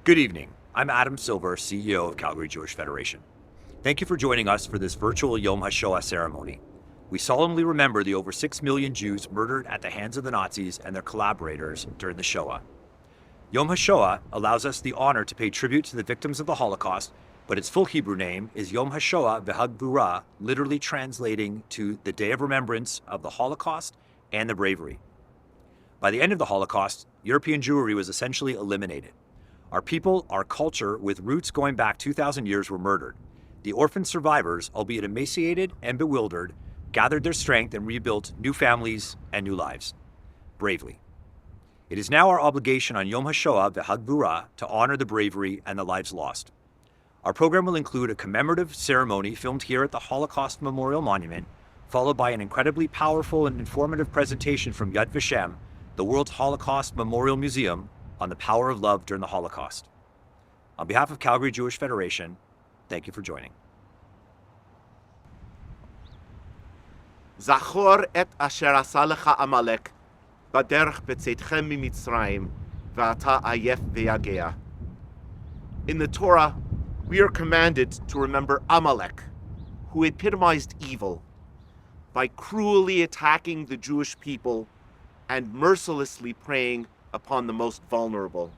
Good evening. I'm Adam Silver, CEO of Calgary Jewish Federation. Thank you for joining us for this virtual Yom HaShoah ceremony. We solemnly remember the over 6 million Jews murdered at the hands of the Nazis and their collaborators during the Shoah. Yom HaShoah allows us the honor to pay tribute to the victims of the Holocaust, but its full Hebrew name is Yom HaShoah v'Hagvura, literally translating to the Day of Remembrance of the Holocaust and the Bravery. By the end of the Holocaust, European Jewry was essentially eliminated. Our people, our culture, with roots going back 2,000 years, were murdered. The orphan survivors, albeit emaciated and bewildered, gathered their strength and rebuilt new families and new lives, bravely. It is now our obligation on Yom HaShoah v'Hagvura to honor the bravery and the lives lost. Our program will include a commemorative ceremony filmed here at the Holocaust Memorial Monument, followed by an incredibly powerful and informative presentation from Yad Vashem, the world's Holocaust Memorial Museum, on the power of love during the Holocaust. On behalf of Calgary Jewish Federation, thank you for joining. Zachor et asher asa lecha Amalek, baderech b'tzeitchem mimitzrayim, v'ata ayef v'yagea. In the Torah, we are commanded to remember Amalek, who epitomized evil by cruelly attacking the Jewish people and mercilessly preying upon the most vulnerable.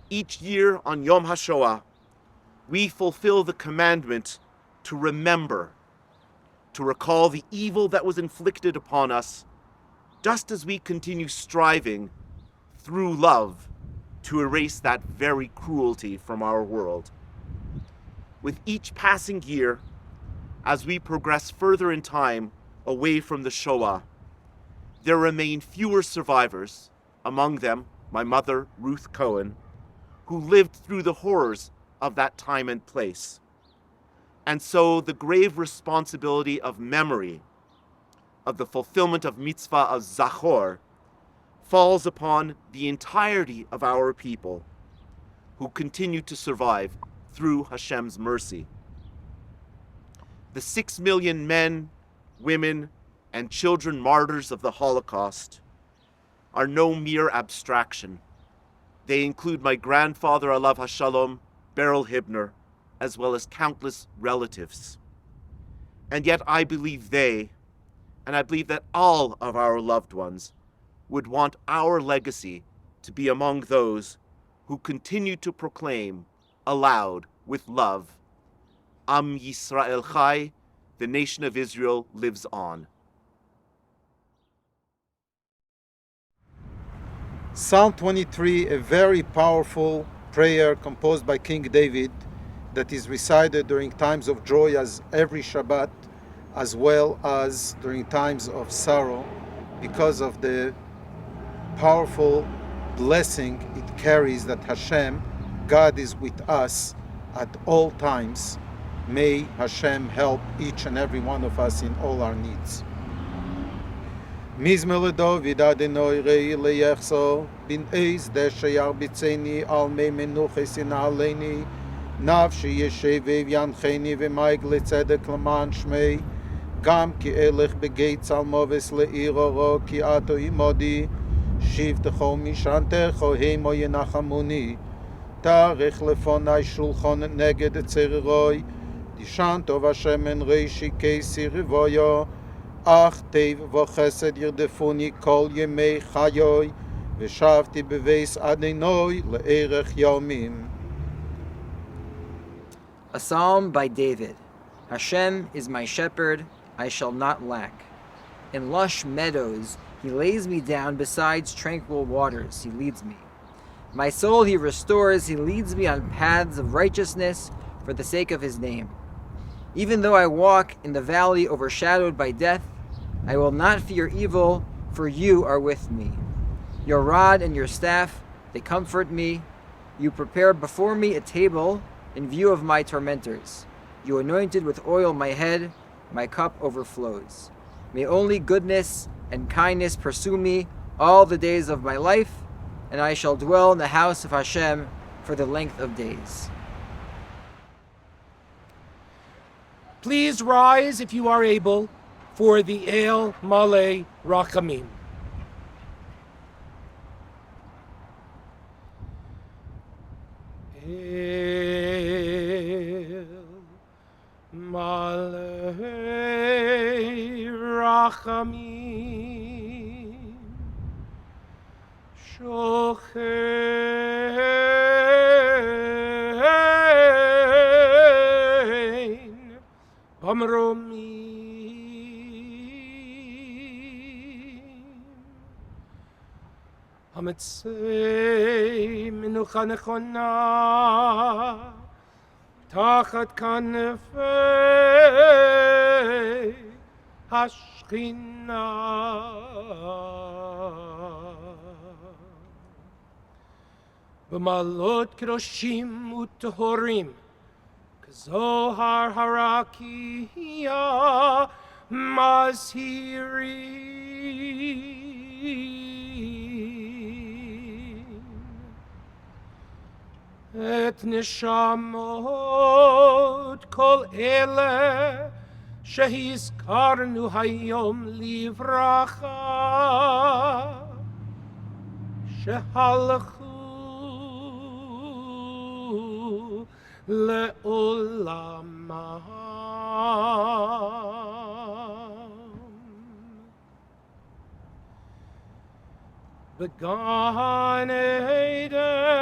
Each year on Yom HaShoah, we fulfill the commandment to remember, to recall the evil that was inflicted upon us, just as we continue striving through love to erase that very cruelty from our world. With each passing year, as we progress further in time away from the Shoah, there remain fewer survivors, among them my mother, Ruth Cohen, who lived through the horrors of that time and place. And so the grave responsibility of memory, of the fulfillment of mitzvah of Zachor, falls upon the entirety of our people who continue to survive through Hashem's mercy. The 6 million men, women, and children martyrs of the Holocaust are no mere abstraction. They include my grandfather, Alav Hashalom, Beryl Hibner, as well as countless relatives. And yet I believe they, and I believe that all of our loved ones, would want our legacy to be among those who continue to proclaim aloud with love, Am Yisrael Chai, the nation of Israel lives on. Psalm 23, a very powerful prayer composed by King David that is recited during times of joy as every Shabbat, as well as during times of sorrow, because of the powerful blessing it carries that Hashem, God, is with us at all times. May Hashem help each and every one of us in all our needs. Mizmor David Adonai rei leyechso bin eis deshe yarbitzeni al mei menuches in aleni nafshi yeshev yancheni v'maig letzedek l'man shmei gam ki elech begeitz al moves le'iroro ki ato imodi shivtecho mishantecho heimo yenachamuni tarech lefonai shulchan neged tzereroi dishanto Hashem en reishi keisi rivoyo Ach tev v'chesed yirdefuni kol yemei chayoy v'shavti beveis Adonai le'erech yomim. A psalm by David. Hashem is my shepherd, I shall not lack. In lush meadows he lays me down, besides tranquil waters he leads me. My soul he restores, he leads me on paths of righteousness for the sake of his name. Even though I walk in the valley overshadowed by death, I will not fear evil, for you are with me. Your rod and your staff, they comfort me. You prepare before me a table in view of my tormentors. You anointed with oil my head, my cup overflows. May only goodness and kindness pursue me all the days of my life, and I shall dwell in the house of Hashem for the length of days. Please rise if you are able for the El Malei Rachamim. El Malei Rachamim Shochein Bamromim Hametzei Menucha Nechona Tachat Kanefei Hashchina B'malot Kedoshim U'Tehorim K'Zohar Harakiya Mazhirin Et Neshamot Kol Ele Shehizkarnu Hayom Livracha Shehalchu Le'olamam Began Eden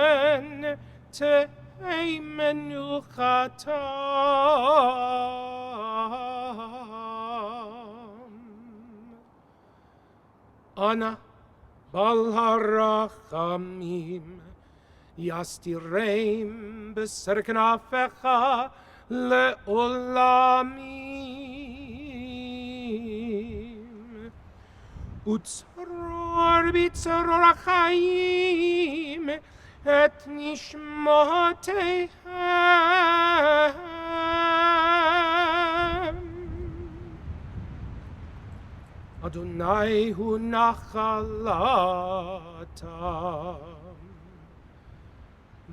Tehei Menuchatam Ana Bal Harachamim Yastireim Beserkenafecha Le'olamim Utzror Bitzror HaChaim Et Nishmotehem Adonai Hu Nachalatam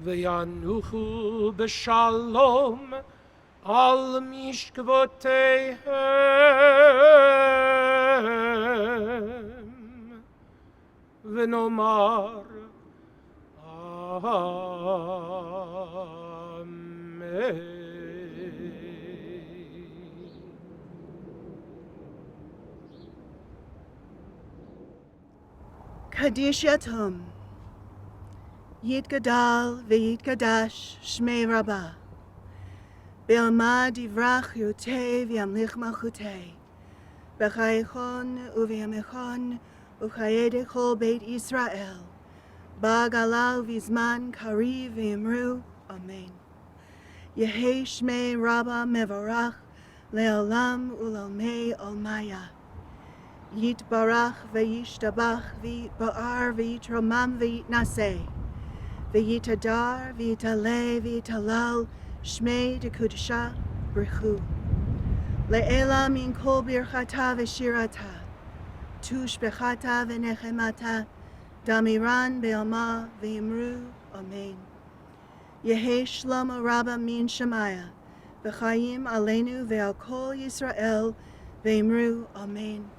V'yanuchu b'shalom al mishkvoteihem v'nomar Amen. Kaddish Yatom Yitgadal v'yitgadash Shmei Rabbah Be'alma divrach yotei v'yamlich malchutei B'chayechon u'v'yamechon u'chayedech chol Beit Yisrael Ba'galal v'zman kariv v'yimru Amen. Yehei Shmei Rabbah mevorach le'olam u'l'olmei olmaya Yitbarach v'yishtabach v'yitba'ar v'yitromam v'yitnaseh V'yitadar v'yitaleh v'yitalal Shmei dekudesha brichu Le'ela min kol birchata v'shirata Tush bechata v'nechemata Damiran be'alma v'yimru Amen. Yehei Shlomo Rabbah min Shemaya V'chayim aleinu ve'al kol Yisrael v'yimru Amen.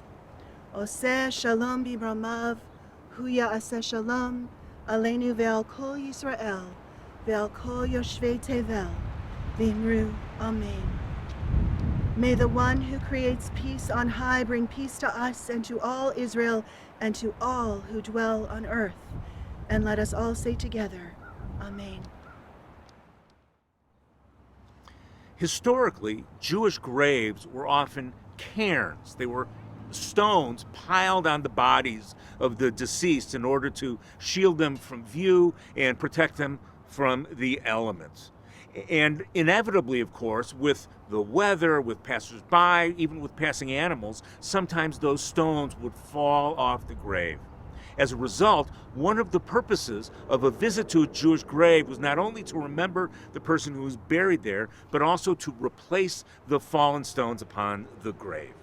Oseh shalom bibramav hu ya'aseh shalom Aleinu ve'al kol Yisrael, ve'al kol Yoshvei Tevel, v'imru, Amen. May the one who creates peace on high bring peace to us and to all Israel and to all who dwell on earth. And let us all say together, Amen. Historically, Jewish graves were often cairns. They were stones piled on the bodies of the deceased in order to shield them from view and protect them from the elements. And inevitably, of course, with the weather, with passers-by, even with passing animals, sometimes those stones would fall off the grave. As a result, one of the purposes of a visit to a Jewish grave was not only to remember the person who was buried there, but also to replace the fallen stones upon the grave.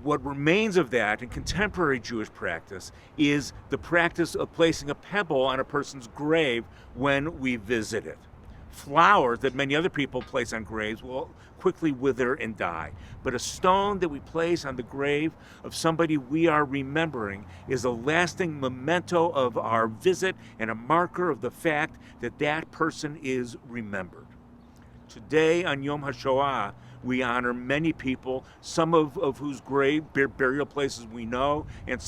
What remains of that in contemporary Jewish practice is the practice of placing a pebble on a person's grave when we visit it. Flowers that many other people place on graves will quickly wither and die. But a stone that we place on the grave of somebody we are remembering is a lasting memento of our visit and a marker of the fact that that person is remembered. Today on Yom HaShoah, we honor many people, some of whose burial places we know, and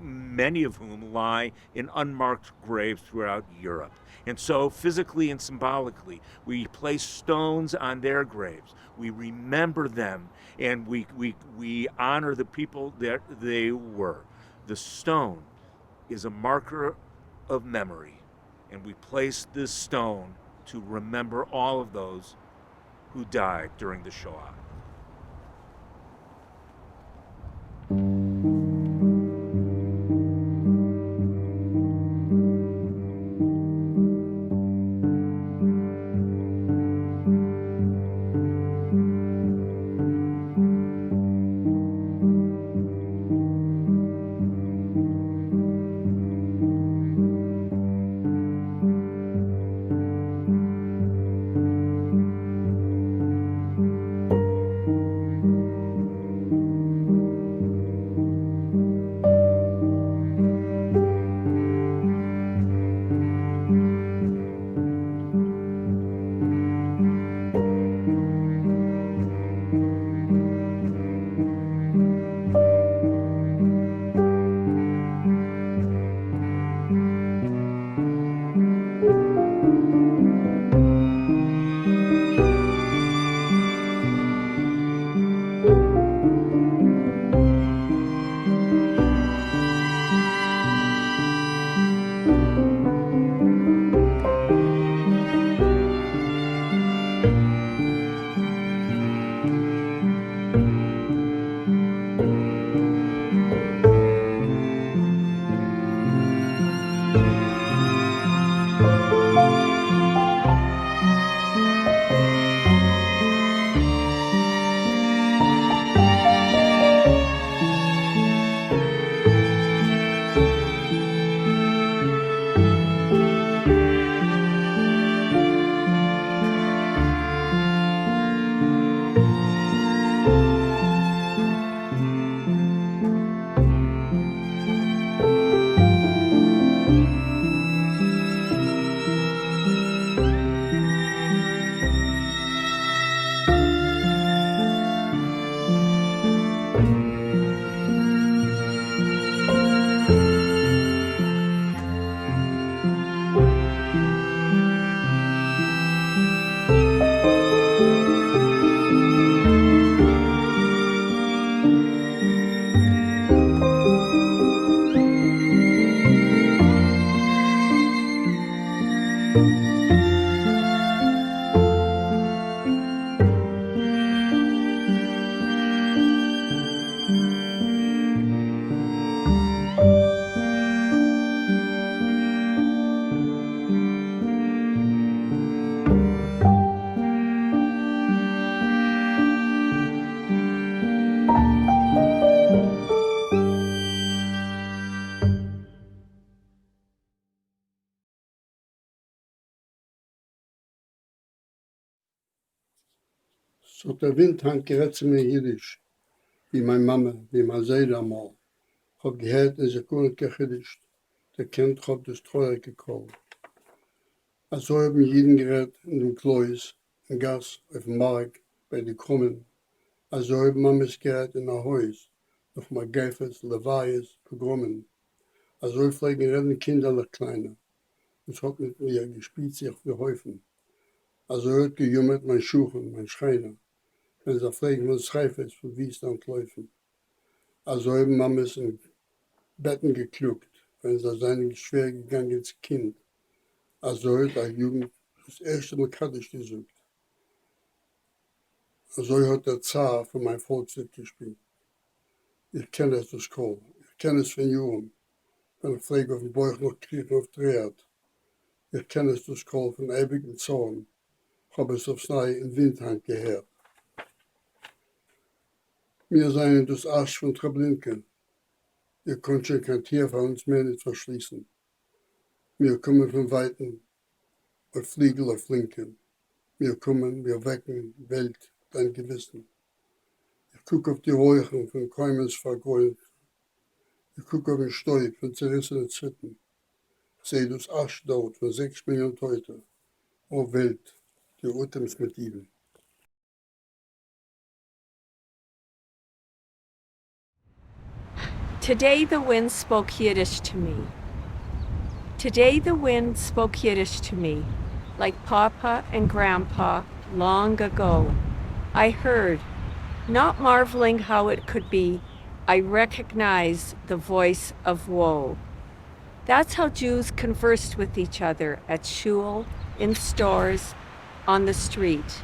many of whom lie in unmarked graves throughout Europe. And so, physically and symbolically, we place stones on their graves. We remember them, and we honor the people that they were. The stone is a marker of memory, and we place this stone to remember all of those who died during the Shoah. So der Wind hat gerät zu mir Jiddisch, wie meine Mama, wie meine Seele einmal. Hab gehört, dass ich gar nicht gechidischt. Der Kind hat das Treuer gekollt. Also haben jeden gerät in dem Klois, im Gas, auf dem Markt, bei den Krummen. Also haben Mamas gerät in der Haus, auf Magäfes, Levayes, Pogromen. Also pflegen reden kinderlich Kleine. Es hat mit mir gespielt sich für Häufen. Also hat gejummert mein Schuchen, mein Schreiner. Wenn sie pflegen von Schreifes, von Wiesn und Läufen. Also haben Mamas in Betten gekluckt, wenn sie seinen schwer gegangenes Kind. Also hat eine Jugend das erste Mal Kaddisch gesucht. Also hat der Zar von meinem Volkslied gespielt. Ich kenne es durch Kohl, ich kenne es von Jungen, wenn ich pflege auf den Bauch noch kriechen auf Dreht. Ich kenne es durch Kohl von ewigen Zorn, habe es aufs Neue in Windhand gehört. Wir seien das Asch von Treblinken. Ihr könnt schon kein Tier von uns mehr nicht verschließen. Wir kommen von Weitem auf Fliegel auf Linken. Wir kommen, wir wecken Welt, dein Gewissen. Ich gucke auf die Räuchen von Keimens vergoldet. Ich gucke auf den Stäub von zerrissenen Zitten. Ich sehe das Asch dort von 6 Millionen Teute. O Welt, die Utems mit ihnen. Today the wind spoke Yiddish to me. Today the wind spoke Yiddish to me, like Papa and Grandpa long ago. I heard, not marveling how it could be, I recognized the voice of woe. That's how Jews conversed with each other at shul, in stores, on the street.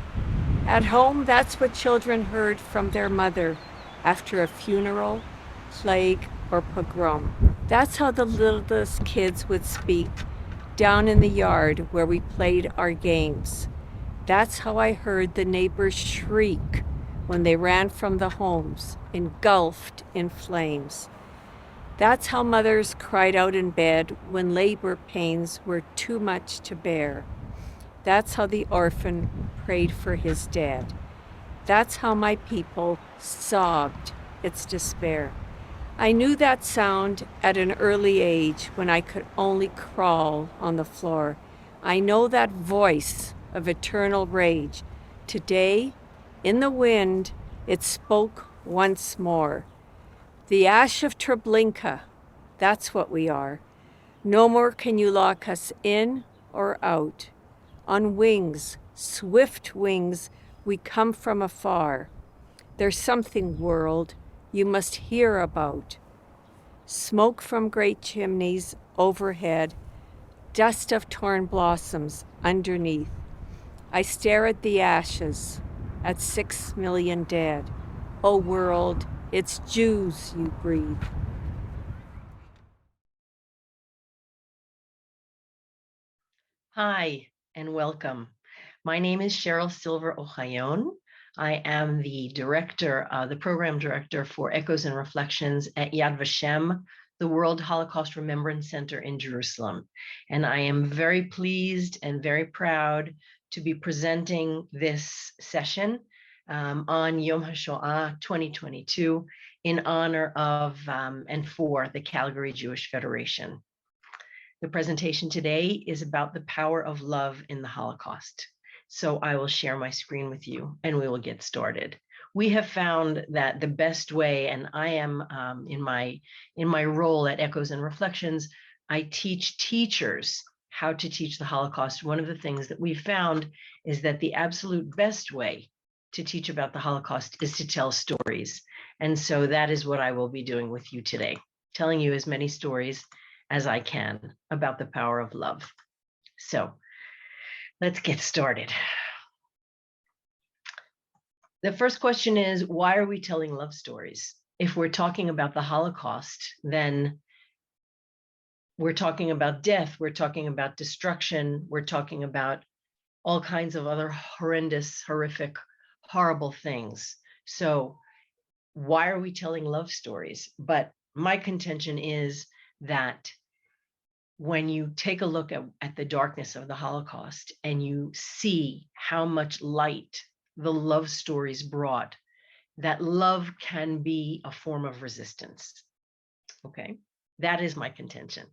At home, that's what children heard from their mother after a funeral, plague, or pogrom. That's how the littlest kids would speak down in the yard where we played our games. That's how I heard the neighbors shriek when they ran from the homes, engulfed in flames. That's how mothers cried out in bed when labor pains were too much to bear. That's how the orphan prayed for his dad. That's how my people sobbed its despair. I knew that sound at an early age when I could only crawl on the floor. I know that voice of eternal rage. Today, in the wind, it spoke once more. The ash of Treblinka, that's what we are. No more can you lock us in or out. On wings, swift wings, we come from afar. There's something, world, you must hear about. Smoke from great chimneys overhead, dust of torn blossoms underneath. I stare at the ashes, at 6 million dead. Oh world, it's Jews you breathe. Hi, and welcome. My name is Cheryl Silver Ohayon. I am the program director for Echoes and Reflections at Yad Vashem, the World Holocaust Remembrance Center in Jerusalem. And I am very pleased and very proud to be presenting this session on Yom HaShoah 2022 in honor of and for the Calgary Jewish Federation. The presentation today is about the power of love in the Holocaust. So I will share my screen with you and we will get started. We have found that the best way, and I am in my role at Echoes and Reflections, I teach teachers how to teach the Holocaust. One of the things that we found is that the absolute best way to teach about the Holocaust is to tell stories. And so that is what I will be doing with you today, telling you as many stories as I can about the power of love. So let's get started. The first question is, why are we telling love stories? If we're talking about the Holocaust, then we're talking about death, we're talking about destruction, we're talking about all kinds of other horrendous, horrific, horrible things. So why are we telling love stories? But my contention is that when you take a look at the darkness of the Holocaust and you see how much light the love stories brought, that love can be a form of resistance. Okay, that is my contention.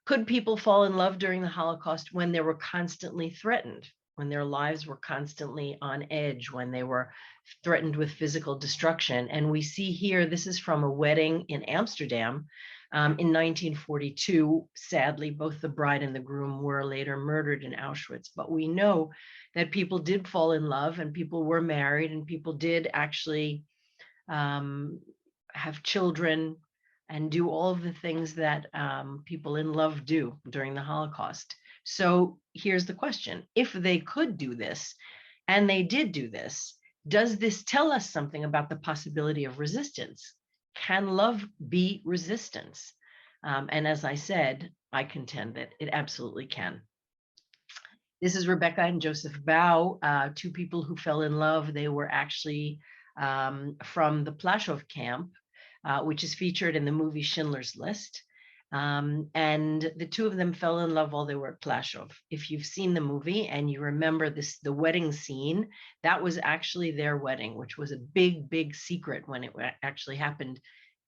Could people fall in love during the Holocaust when they were constantly threatened, when their lives were constantly on edge, when they were threatened with physical destruction? And we see here, this is from a wedding in Amsterdam in 1942. Sadly, both the bride and the groom were later murdered in Auschwitz. But we know that people did fall in love and people were married and people did actually have children and do all of the things that people in love do during the Holocaust. So here's the question. If they could do this, and they did do this, does this tell us something about the possibility of resistance? Can love be resistance? And as I said, I contend that it absolutely can. This is Rebecca and Joseph Bau, two people who fell in love. They were actually from the Plaszow camp, which is featured in the movie Schindler's List. And the two of them fell in love while they were at Plaszow. If you've seen the movie and you remember the wedding scene, that was actually their wedding, which was a big, big secret when it actually happened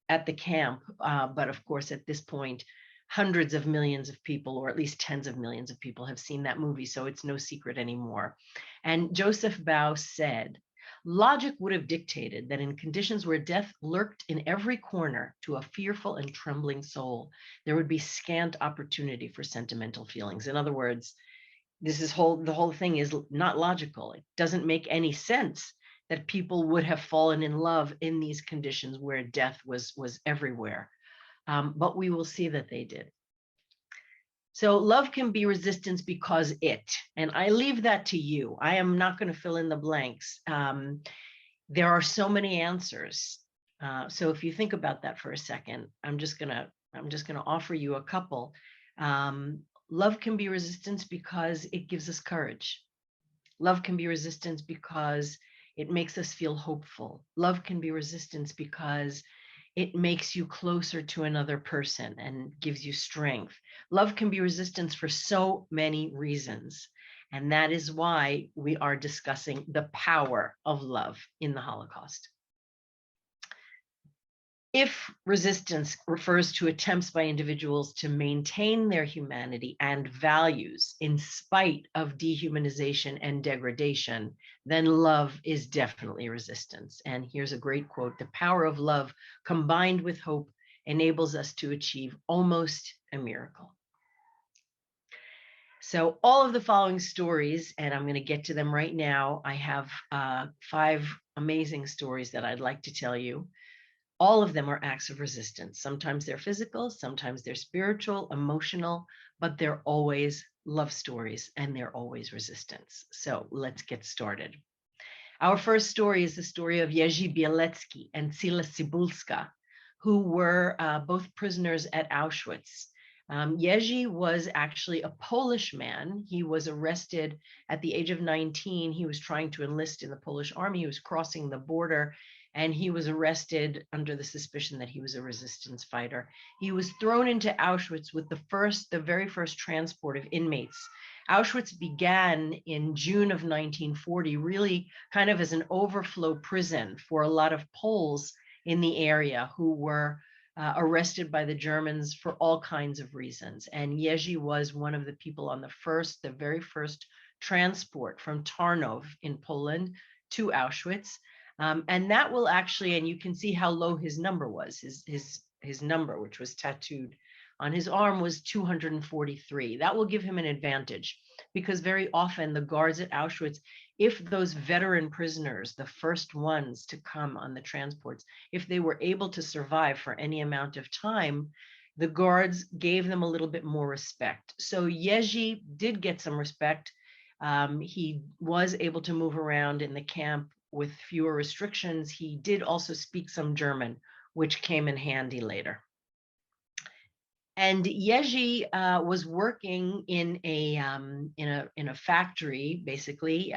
at the camp. But of course, at this point, hundreds of millions of people, or at least tens of millions of people, have seen that movie, so it's no secret anymore. And Joseph Bow said, logic would have dictated that in conditions where death lurked in every corner to a fearful and trembling soul, there would be scant opportunity for sentimental feelings. In other words, the whole thing is not logical. It doesn't make any sense that people would have fallen in love in these conditions where death was everywhere. But we will see that they did. So love can be resistance because and I leave that to you. I am not going to fill in the blanks. There are so many answers. So if you think about that for a second, I'm just gonna offer you a couple. Love can be resistance because it gives us courage. Love can be resistance because it makes us feel hopeful. Love can be resistance because it makes you closer to another person and gives you strength. Love can be resistance for so many reasons. And that is why we are discussing the power of love in the Holocaust. If resistance refers to attempts by individuals to maintain their humanity and values in spite of dehumanization and degradation, then love is definitely resistance. And here's a great quote: the power of love combined with hope enables us to achieve almost a miracle. So all of the following stories, and I'm going to get to them right now. I have 5 amazing stories that I'd like to tell you. All of them are acts of resistance. Sometimes they're physical, sometimes they're spiritual, emotional, but they're always love stories and they're always resistance. So let's get started. Our first story is the story of Jerzy Bielecki and Sila Cybulska, who were both prisoners at Auschwitz. Jerzy was actually a Polish man. He was arrested at the age of 19. He was trying to enlist in the Polish army. He was crossing the border, and he was arrested under the suspicion that he was a resistance fighter. He was thrown into Auschwitz with the very first transport of inmates. Auschwitz began in June of 1940, really kind of as an overflow prison for a lot of Poles in the area who were arrested by the Germans for all kinds of reasons. And Jerzy was one of the people on the very first transport from Tarnów in Poland to Auschwitz. And that will actually, and you can see how low his number was. His number, which was tattooed on his arm, was 243. That will give him an advantage, because very often the guards at Auschwitz, if those veteran prisoners, the first ones to come on the transports, if they were able to survive for any amount of time, the guards gave them a little bit more respect. So Jerzy did get some respect. He was able to move around in the camp with fewer restrictions. He did also speak some German, which came in handy later. And Jerzy was working in a factory, basically,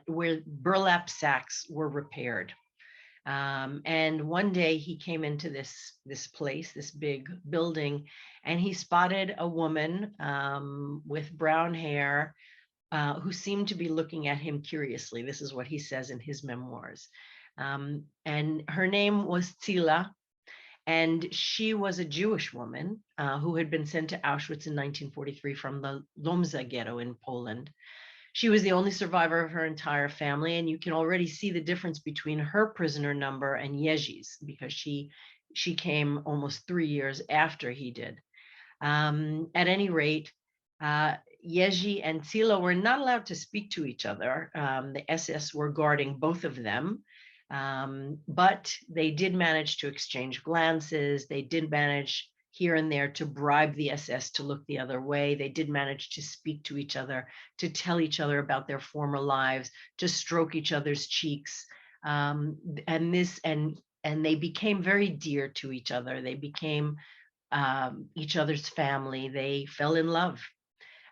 where burlap sacks were repaired. And one day he came into this place, this big building, and he spotted a woman with brown hair who seemed to be looking at him curiously. This is what he says in his memoirs. And her name was Zila, and she was a Jewish woman who had been sent to Auschwitz in 1943 from the Lomza ghetto in Poland. She was the only survivor of her entire family, and you can already see the difference between her prisoner number and Jerzy's, because she came almost 3 years after he did. At any rate, Jerzy and Zila were not allowed to speak to each other. The SS were guarding both of them, but they did manage to exchange glances. They did manage here and there to bribe the SS to look the other way. They did manage to speak to each other, to tell each other about their former lives, to stroke each other's cheeks. And they became very dear to each other. They became each other's family. They fell in love.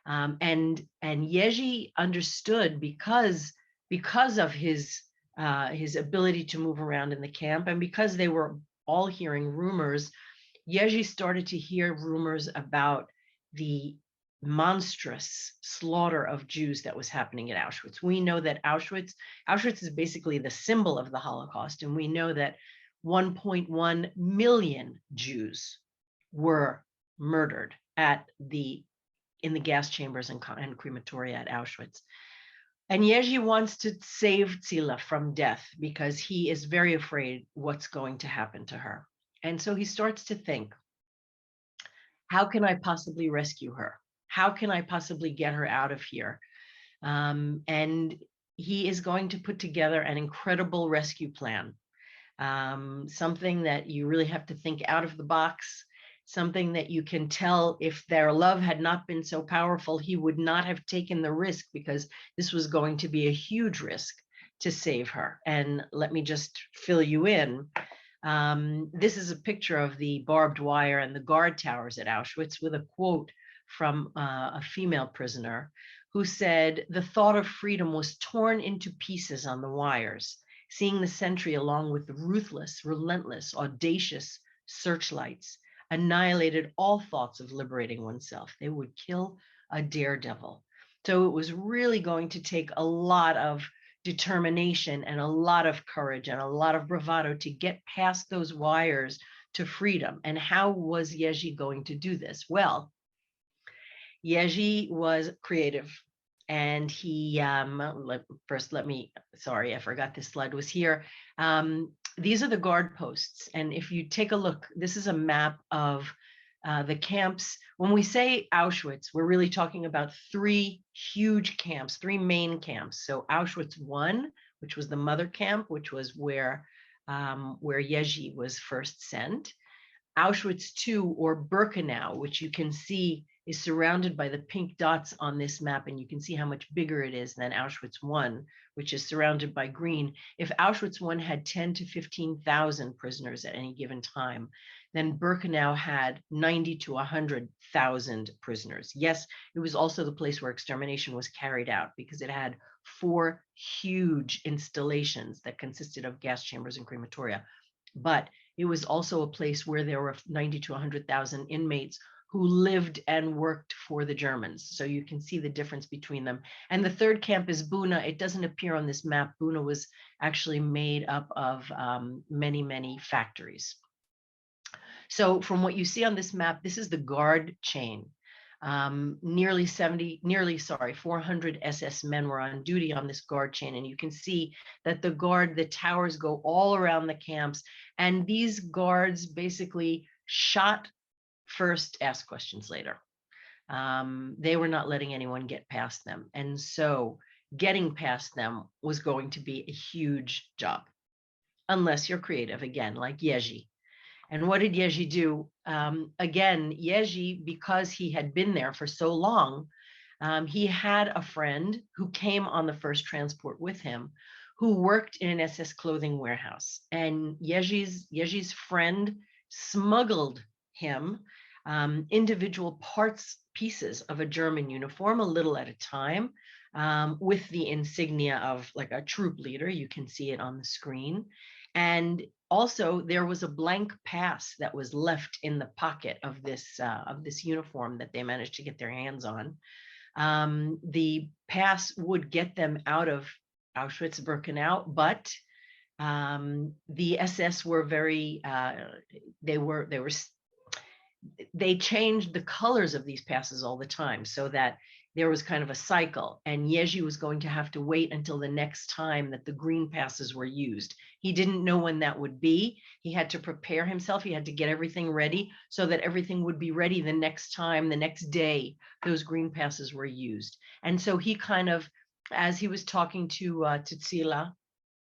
And Jerzy understood, because of his ability to move around in the camp, and because they were all hearing rumors, Yeji started to hear rumors about the monstrous slaughter of Jews that was happening at Auschwitz. We know that Auschwitz is basically the symbol of the Holocaust, and we know that 1.1 million Jews were murdered in the gas chambers and crematoria at Auschwitz. And Yeji wants to save Tzila from death because he is very afraid what's going to happen to her. And so he starts to think, how can I possibly rescue her? How can I possibly get her out of here? And he is going to put together an incredible rescue plan, something that you really have to think out of the box, something that you can tell if their love had not been so powerful, he would not have taken the risk, because this was going to be a huge risk to save her. And let me just fill you in. This is a picture of the barbed wire and the guard towers at Auschwitz, with a quote from a female prisoner who said, "The thought of freedom was torn into pieces on the wires. Seeing the sentry along with the ruthless, relentless, audacious searchlights annihilated all thoughts of liberating oneself. They would kill a daredevil." So it was really going to take a lot of determination and a lot of courage and a lot of bravado to get past those wires to freedom. And how was Yeji going to do this? Well, Yeji was creative, and he sorry, I forgot this slide was here. These are the guard posts, and if you take a look, this is a map of the camps. When we say Auschwitz, we're really talking about three huge camps, three main camps. So Auschwitz I, which was the mother camp, which was where Yeji was first sent. Auschwitz II, or Birkenau, which you can see is surrounded by the pink dots on this map, and you can see how much bigger it is than Auschwitz I, which is surrounded by green. If Auschwitz I had 10 to 15,000 prisoners at any given time, then Birkenau had 90 to 100,000 prisoners. Yes, it was also the place where extermination was carried out, because it had 4 huge installations that consisted of gas chambers and crematoria. But it was also a place where there were 90 to 100,000 inmates who lived and worked for the Germans. So you can see the difference between them. And the third camp is Buna. It doesn't appear on this map. Buna was actually made up of many, many factories. So from what you see on this map, this is the guard chain. Nearly 400 SS men were on duty on this guard chain. And you can see that the towers go all around the camps. And these guards basically shot first, ask questions later. They were not letting anyone get past them. And so getting past them was going to be a huge job, unless you're creative, again, like Yeji. And what did Yeji do? Again, Yeji, because he had been there for so long, he had a friend who came on the first transport with him, who worked in an SS clothing warehouse. And Yeji's friend smuggled him individual pieces of a German uniform, a little at a time, with the insignia of like a troop leader. You can see it on the screen. And also there was a blank pass that was left in the pocket of this uniform that they managed to get their hands on. The pass would get them out of Auschwitz-Birkenau, but the SS were very, they changed the colors of these passes all the time, so that there was kind of a cycle, and Yeji was going to have to wait until the next time that the green passes were used. He didn't know when that would be. He had to prepare himself. He had to get everything ready so that everything would be ready the next time, the next day, those green passes were used. And so he kind of, as he was talking to Tzila,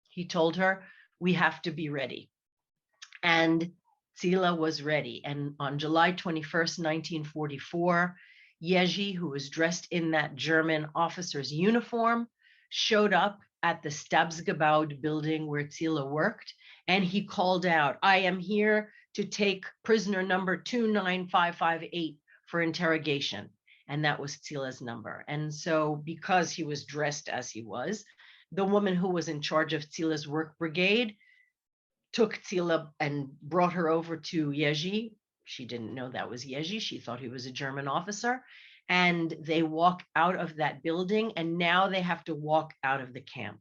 he told her, "We have to be ready." And Tzila was ready. And on July 21st, 1944, Yeji, who was dressed in that German officer's uniform, showed up at the Stabsgebaut building where Tzila worked, and he called out, "I am here to take prisoner number 29558 for interrogation." And that was Tzila's number. And so because he was dressed as he was, the woman who was in charge of Tzila's work brigade took Tzila and brought her over to Yeji, She didn't know that was Yeji. She thought he was a German officer. And they walk out of that building, and now they have to walk out of the camp.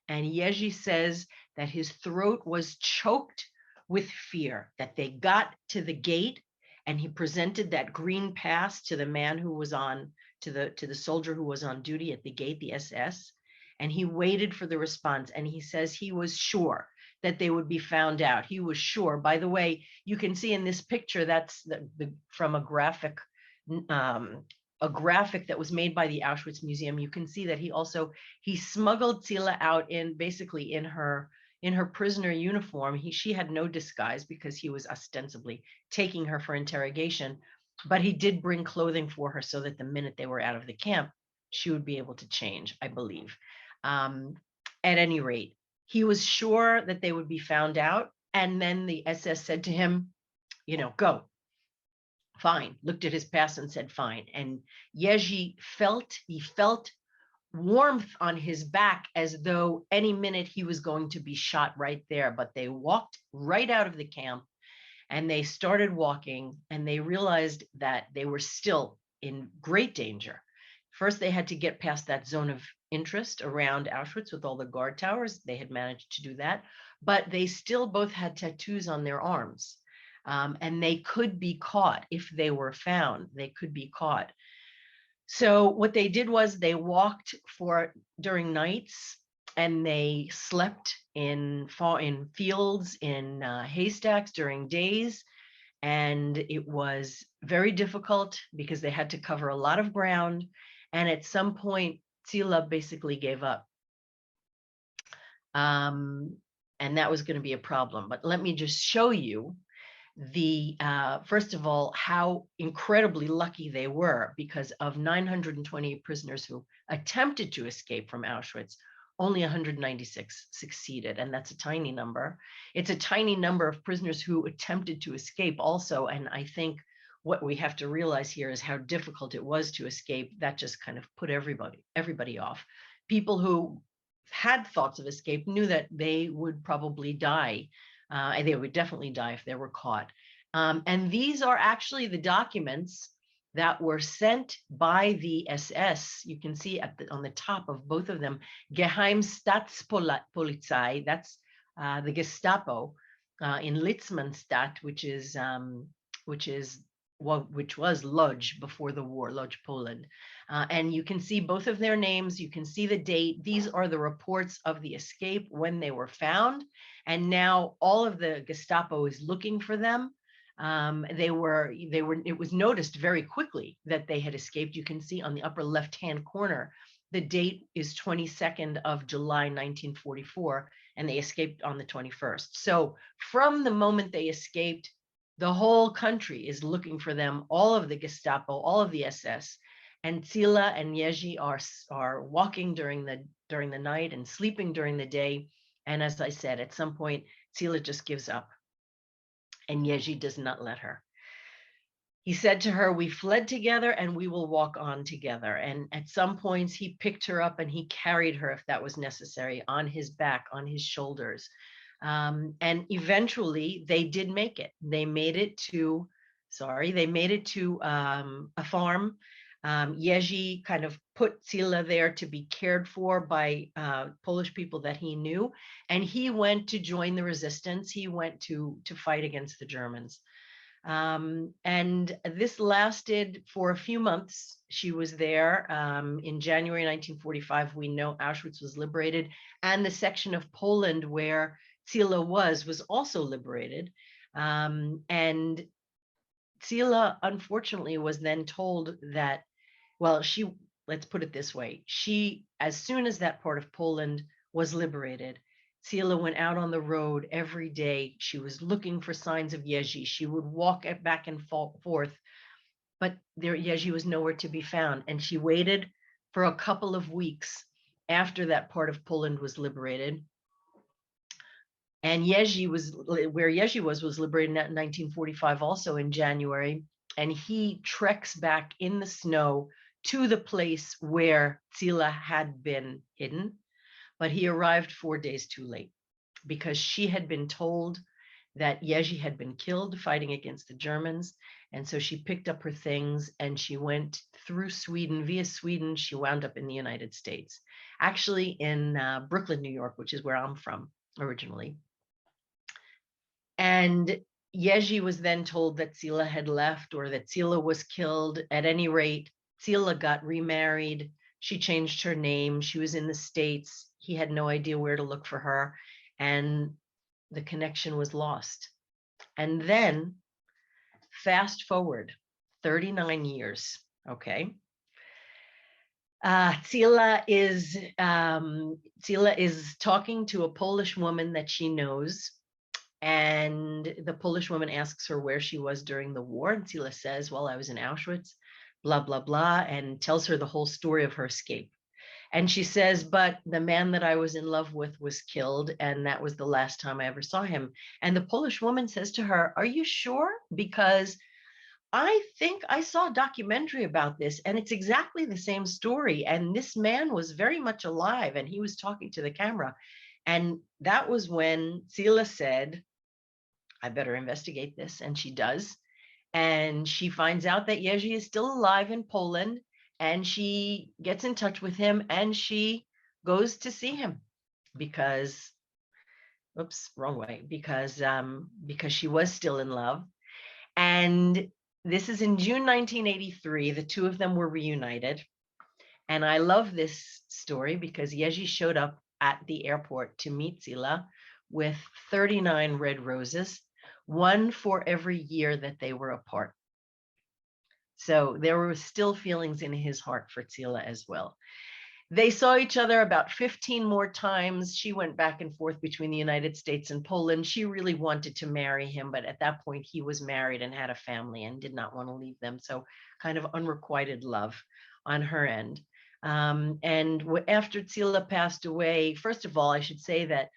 And Yeji says that his throat was choked with fear, that they got to the gate and he presented that green pass to the man who was on, to the soldier who was on duty at the gate, the SS, and he waited for the response. And he says he was sure that they would be found out. He was sure. By the way, you can see in this picture, that's from a graphic that was made by the Auschwitz Museum. You can see that he smuggled Zila out in basically in her prisoner uniform. She had no disguise because he was ostensibly taking her for interrogation, but he did bring clothing for her so that the minute they were out of the camp, she would be able to change, I believe. At any rate, he was sure that they would be found out. And then the SS said to him, go. Fine. Looked at his pass and said, fine. And Yeji felt warmth on his back as though any minute he was going to be shot right there. But they walked right out of the camp and they started walking, and they realized that they were still in great danger. First, they had to get past that zone of interest around Auschwitz with all the guard towers. They had managed to do that, but they still both had tattoos on their arms. And they could be caught if they were found. They could be caught. So what they did was they walked during nights, and they slept in fields, in haystacks during days. And it was very difficult because they had to cover a lot of ground. And at some point, Zila basically gave up. And that was going to be a problem. But let me just show you first of all, how incredibly lucky they were, because of 928 prisoners who attempted to escape from Auschwitz, only 196 succeeded. And that's a tiny number. It's a tiny number of prisoners who attempted to escape also. And I think what we have to realize here is how difficult it was to escape. That just kind of put everybody off. People who had thoughts of escape knew that they would probably die. And they would definitely die if they were caught. And these are actually the documents that were sent by the SS. You can see on the top of both of them, Geheimstaatspolizei, that's the Gestapo in Litzmannstadt, which was Lodz before the war, Lodz, Poland. And you can see both of their names. You can see the date. These are the reports of the escape when they were found. And now all of the Gestapo is looking for them. It was noticed very quickly that they had escaped. You can see on the upper left-hand corner, the date is 22nd of July, 1944, and they escaped on the 21st. So from the moment they escaped, the whole country is looking for them, all of the Gestapo, all of the SS, and Zila and Yeji are walking during the night and sleeping during the day. And as I said, at some point, Zila just gives up, and Yeji does not let her. He said to her, we fled together and we will walk on together. And at some points, he picked her up and he carried her, if that was necessary, on his back, on his shoulders. And eventually they did make it. They made it to a farm. Yeji kind of put Zila there to be cared for by Polish people that he knew. And he went to join the resistance. He went to fight against the Germans. And this lasted for a few months. She was there. In January 1945, we know Auschwitz was liberated, and the section of Poland where Zila was also liberated. And Zila, unfortunately, was then told that, well, let's put it this way. As soon as that part of Poland was liberated, Zila went out on the road every day. She was looking for signs of Yeji. She would walk back and forth, but Yeji was nowhere to be found. And she waited for a couple of weeks after that part of Poland was liberated. And where Yeji was liberated in 1945, also in January. And he treks back in the snow to the place where Zila had been hidden. But he arrived 4 days too late, because she had been told that Yeji had been killed fighting against the Germans. And so she picked up her things and she went through Sweden. Via Sweden, she wound up in the United States, actually in Brooklyn, New York, which is where I'm from originally. And Yeji was then told that Zila had left or that Zila was killed. At any rate, Zila got remarried. She changed her name. She was in the States. He had no idea where to look for her. And the connection was lost. And then fast forward 39 years, okay? Zila is talking to a Polish woman that she knows, and the Polish woman asks her where she was during the war, and Zila says, well, I was in Auschwitz, blah, blah, blah, and tells her the whole story of her escape. And she says, but the man that I was in love with was killed, and that was the last time I ever saw him. And the Polish woman says to her, are you sure? Because I think I saw a documentary about this, and it's exactly the same story. And this man was very much alive, and he was talking to the camera. And that was when Zila said, I better investigate this. And she does. And she finds out that Yeji is still alive in Poland, and she gets in touch with him, and she goes to see him because, oops, wrong way, because she was still in love. And this is in June 1983. The two of them were reunited. And I love this story because Yeji showed up at the airport to meet Zila with 39 red roses, one for every year that they were apart. So there were still feelings in his heart for Zila as well. They saw each other about 15 more times. She went back and forth between the United States and Poland. She really wanted to marry him, but at that point he was married and had a family and did not want to leave them. So kind of unrequited love on her end. And after Zila passed away, first of all, I should say that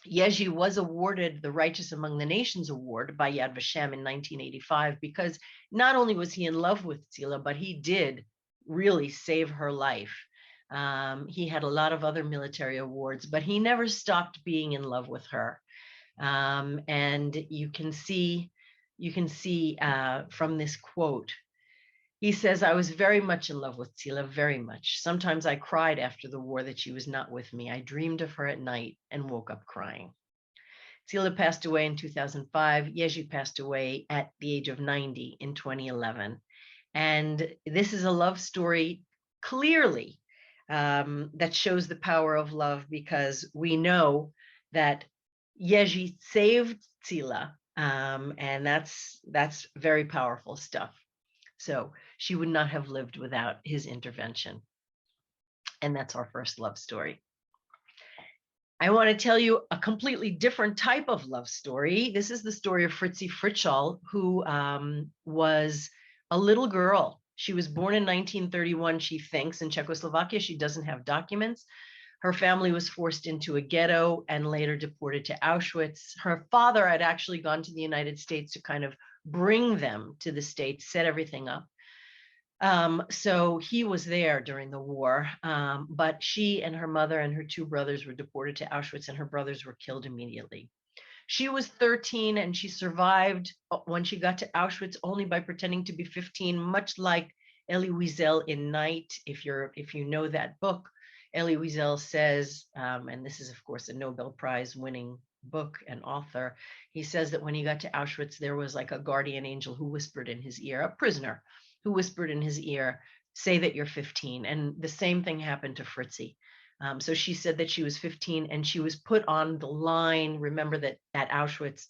Yeji was awarded the Righteous Among the Nations Award by Yad Vashem in 1985, because not only was he in love with Zila, but he did really save her life. He had a lot of other military awards, but he never stopped being in love with her. And you can see from this quote, he says, I was very much in love with Zila, very much. Sometimes I cried after the war that she was not with me. I dreamed of her at night and woke up crying. Zila passed away in 2005. Yeji passed away at the age of 90 in 2011. And this is a love story, clearly, that shows the power of love, because we know that Yeji saved Zila, and that's very powerful stuff. So she would not have lived without his intervention. And that's our first love story. I want to tell you a completely different type of love story. This is the story of Fritzi Fritschall, who was a little girl. She was born in 1931, she thinks, in Czechoslovakia. She doesn't have documents. Her family was forced into a ghetto and later deported to Auschwitz. Her father had actually gone to the United States to kind of bring them to the States, set everything up. So he was there during the war, but she and her mother and her two brothers were deported to Auschwitz, and her brothers were killed immediately. She was 13 and she survived when she got to Auschwitz only by pretending to be 15, much like Elie Wiesel in Night. If you know that book, Elie Wiesel says, and this is of course a Nobel Prize winning book and author, he says that when he got to Auschwitz, there was like a guardian angel who whispered in his ear, a prisoner who whispered in his ear, say that you're 15. And the same thing happened to Fritzi. So she said that she was 15 and she was put on the line. Remember that at Auschwitz,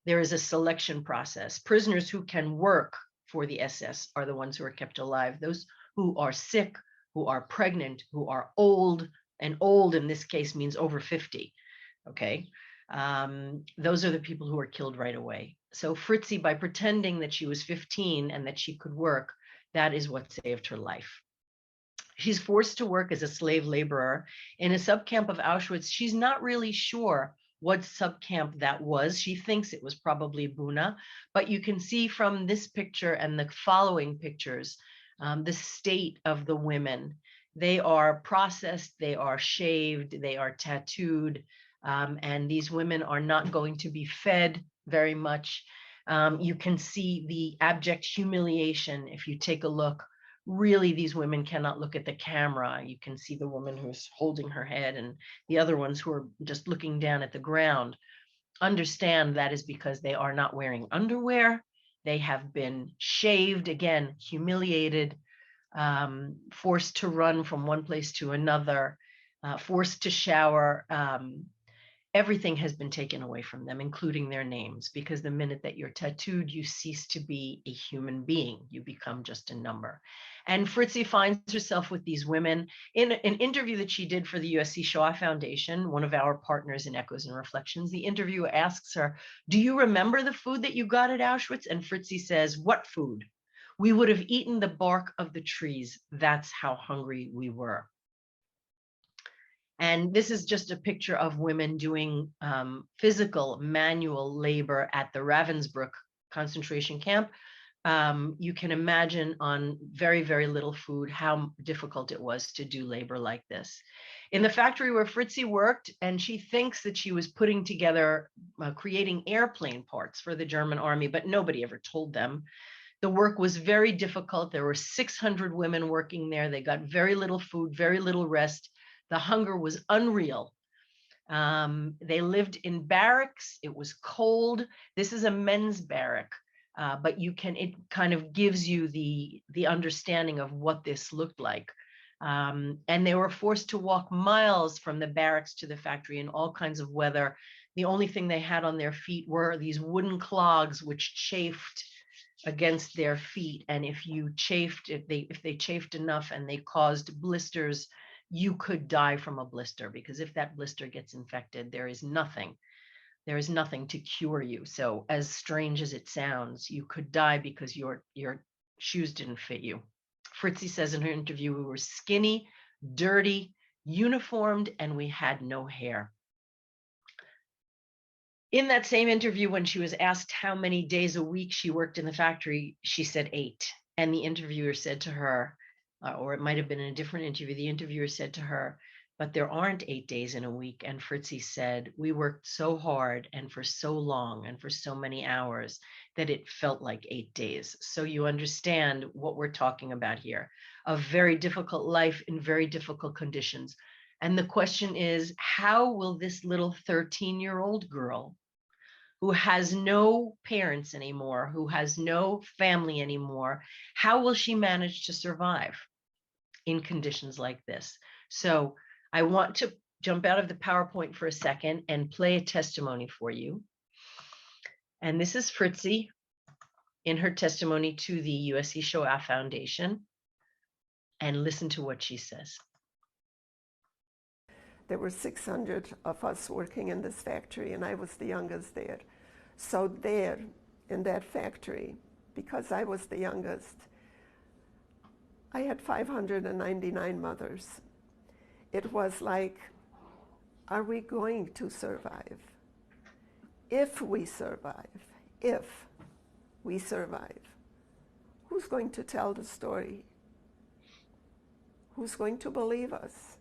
there is a selection process. Prisoners who can work for the SS are the ones who are kept alive. Those who are sick, who are pregnant, who are old, and old in this case means over 50, okay? Those are the people who are killed right away. So Fritzi, by pretending that she was 15 and that she could work, that is what saved her life. She's forced to work as a slave laborer in a subcamp of Auschwitz. She's not really sure what subcamp that was. She thinks it was probably Buna, but you can see from this picture and the following pictures, the state of the women. They are processed, they are shaved, they are tattooed. And these women are not going to be fed very much. You can see the abject humiliation if you take a look. Really, these women cannot look at the camera. You can see the woman who's holding her head and the other ones who are just looking down at the ground. Understand that is because they are not wearing underwear. They have been shaved, again, humiliated, forced to run from one place to another, forced to shower. Everything has been taken away from them, including their names, because the minute that you're tattooed, you cease to be a human being. You become just a number. And Fritzi finds herself with these women. In an interview that she did for the USC Shoah Foundation, one of our partners in Echoes and Reflections, the interviewer asks her, "Do you remember the food that you got at Auschwitz?" And Fritzi says, "What food? We would have eaten the bark of the trees. That's how hungry we were." And this is just a picture of women doing physical manual labor at the Ravensbrück concentration camp. You can imagine on very, very little food how difficult it was to do labor like this. In the factory where Fritzi worked, and she thinks that she was putting together, creating airplane parts for the German army, but nobody ever told them. The work was very difficult. There were 600 women working there. They got very little food, very little rest. The hunger was unreal. They lived in barracks. It was cold. This is a men's barrack, but it kind of gives you the understanding of what this looked like. And they were forced to walk miles from the barracks to the factory in all kinds of weather. The only thing they had on their feet were these wooden clogs, which chafed against their feet. And if they chafed enough and they caused blisters, you could die from a blister, because if that blister gets infected, there is nothing to cure you. So as strange as it sounds, you could die because your shoes didn't fit you. Fritzi says in her interview, "We were skinny, dirty, uniformed, and we had no hair." In that same interview, when she was asked how many days a week she worked in the factory, she said 8. And the interviewer said to her, or it might have been in a different interview, the interviewer said to her, "But there aren't 8 days in a week." And Fritzi said, "We worked so hard and for so long and for so many hours that it felt like 8 days." So you understand what we're talking about here, a very difficult life in very difficult conditions. And the question is, how will this little 13-year-old girl, who has no parents anymore, who has no family anymore, how will she manage to survive in conditions like this? So I want to jump out of the PowerPoint for a second and play a testimony for you. And this is Fritzi in her testimony to the USC Shoah Foundation. And listen to what she says. There were 600 of us working in this factory, and I was the youngest there. So there, in that factory, because I was the youngest, I had 599 mothers. It was like, are we going to survive? If we survive, who's going to tell the story? Who's going to believe us?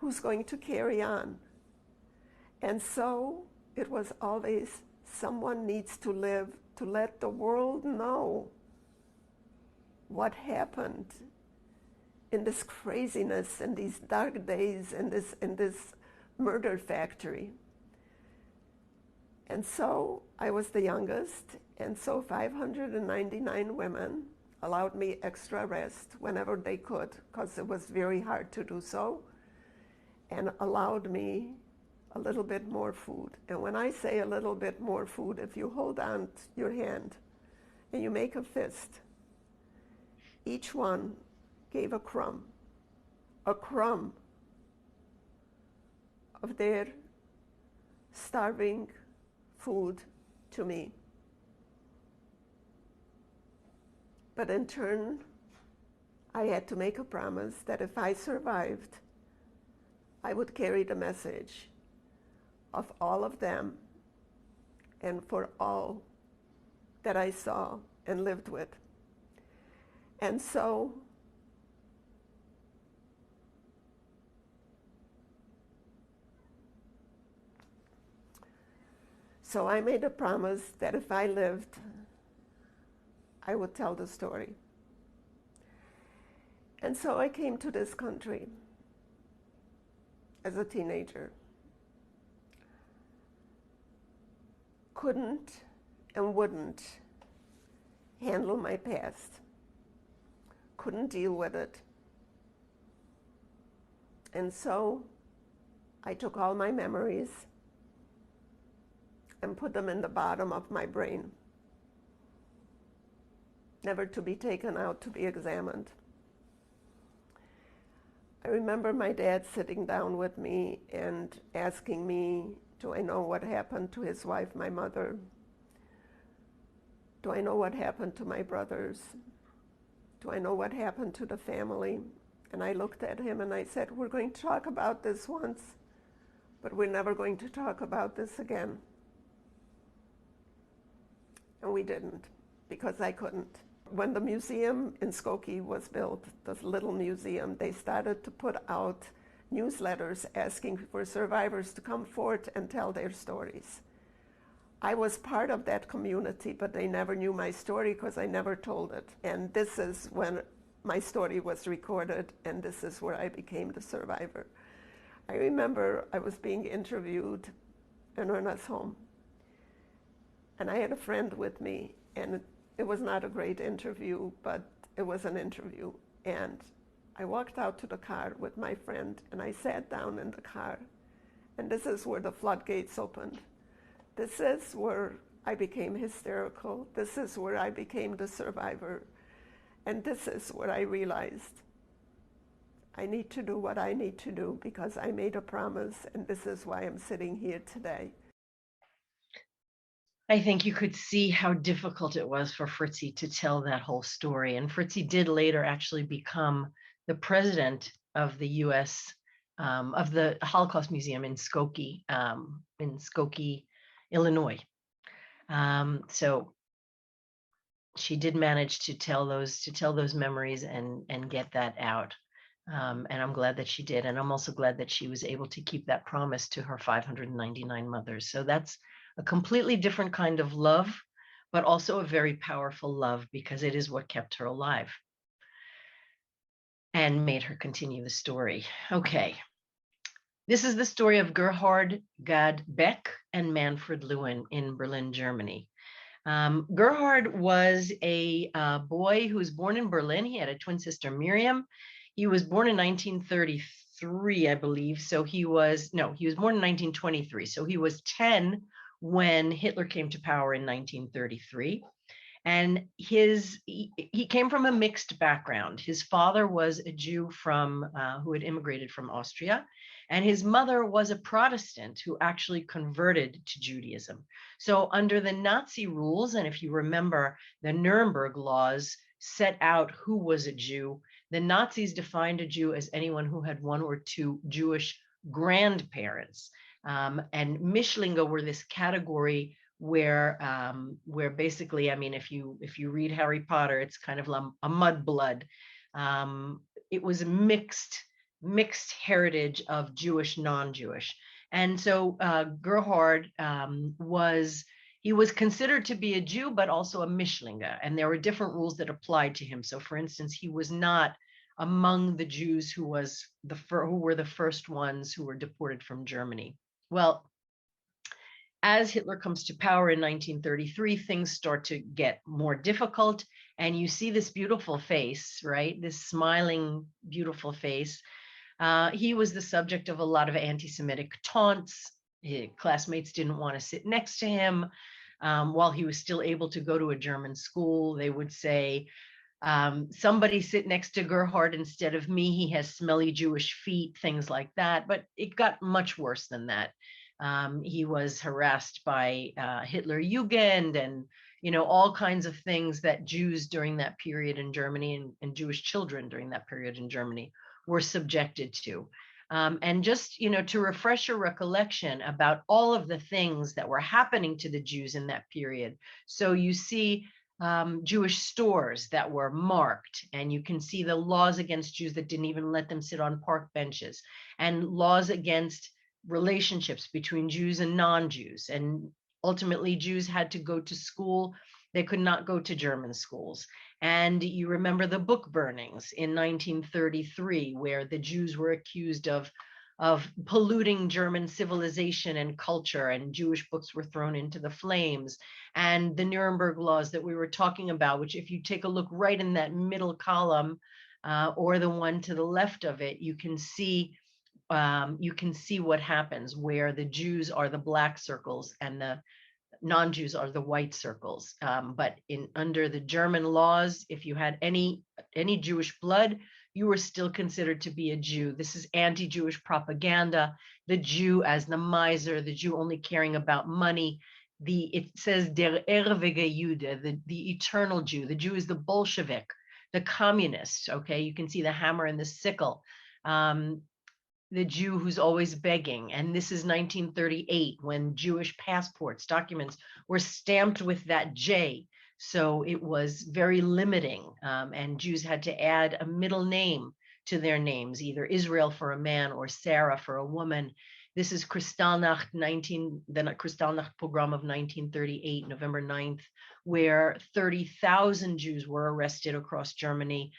Who's going to carry on? And so it was always, someone needs to live to let the world know what happened in this craziness and these dark days in this murder factory. And so I was the youngest, and so 599 women allowed me extra rest whenever they could, because it was very hard to do so, and allowed me a little bit more food. And when I say a little bit more food, if you hold on to your hand and you make a fist, each one gave a crumb of their starving food to me. But in turn, I had to make a promise that if I survived, I would carry the message of all of them and for all that I saw and lived with. And so So I made a promise that if I lived, I would tell the story. And so I came to this country as a teenager. Couldn't and wouldn't handle my past. Couldn't deal with it. And so I took all my memories and put them in the bottom of my brain, never to be taken out to be examined. I remember my dad sitting down with me and asking me, do I know what happened to his wife, my mother? Do I know what happened to my brothers? Do I know what happened to the family? And I looked at him and I said, we're going to talk about this once, but we're never going to talk about this again. And we didn't, because I couldn't. When the museum in Skokie was built, this little museum, they started to put out newsletters asking for survivors to come forward and tell their stories. I was part of that community, but they never knew my story because I never told it. And this is when my story was recorded, and this is where I became the survivor. I remember I was being interviewed in Erna's home, and I had a friend with me, and it was not a great interview, but it was an interview. And I walked out to the car with my friend, and I sat down in the car, and this is where the floodgates opened. This is where I became hysterical. This is where I became the survivor. And this is where I realized I need to do what I need to do because I made a promise, and this is why I'm sitting here today. I think you could see how difficult it was for Fritzi to tell that whole story. And Fritzi did later actually become the president of the U.S., of the Holocaust Museum in Skokie, Illinois. So she did manage to tell those memories and get that out. And I'm glad that she did. And I'm also glad that she was able to keep that promise to her 599 mothers. So that's a completely different kind of love, but also a very powerful love because it is what kept her alive and made her continue the story. Okay. This is the story of Gerhard Gad Beck and Manfred Lewin in Berlin, Germany. Gerhard was a boy who was born in Berlin. He had a twin sister, Miriam. He was born in 1933, I believe. So he was born in 1923. So he was 10 when Hitler came to power in 1933. And he came from a mixed background. His father was a Jew who had immigrated from Austria, and his mother was a Protestant who actually converted to Judaism. So under the Nazi rules, and if you remember, the Nuremberg laws set out who was a Jew. The Nazis defined a Jew as anyone who had one or two Jewish grandparents. And Mischlinge were this category where basically, I mean, if you read Harry Potter, it's kind of a mudblood. It was a mixed heritage of Jewish, non-Jewish. And so Gerhard was considered to be a Jew, but also a Mischlinge. And there were different rules that applied to him. So for instance, he was not among the Jews who were the first ones who were deported from Germany. Well, as Hitler comes to power in 1933, things start to get more difficult. And you see this beautiful face, right? This smiling, beautiful face. He was the subject of a lot of anti-Semitic taunts. His classmates didn't want to sit next to him. While he was still able to go to a German school, they would say, somebody sit next to Gerhard instead of me. He has smelly Jewish feet, things like that. But it got much worse than that. He was harassed by Hitler Jugend and, all kinds of things that Jews during that period in Germany and Jewish children during that period in Germany were subjected to. And just, to refresh your recollection about all of the things that were happening to the Jews in that period. So you see Jewish stores that were marked, and you can see the laws against Jews that didn't even let them sit on park benches, and laws against relationships between Jews and non-Jews. And Ultimately, Jews had to go to school. They could not go to German schools. And you remember the book burnings in 1933, where the Jews were accused of polluting German civilization and culture, and Jewish books were thrown into the flames. And the Nuremberg laws that we were talking about, which if you take a look right in that middle column, or the one to the left of it, you can see what happens, where the Jews are the black circles and the non-Jews are the white circles. But under the German laws, if you had any Jewish blood, you were still considered to be a Jew. This is anti-Jewish propaganda. The Jew as the miser, the Jew only caring about money. It says der ewige Jude, the eternal Jew. The Jew is the Bolshevik, the communist. Okay, you can see the hammer and the sickle. The Jew who's always begging. And this is 1938, when Jewish passports, documents were stamped with that J. So it was very limiting. And Jews had to add a middle name to their names, either Israel for a man or Sarah for a woman. This is Kristallnacht, the Kristallnacht pogrom of 1938, November 9th, where 30,000 Jews were arrested across Germany.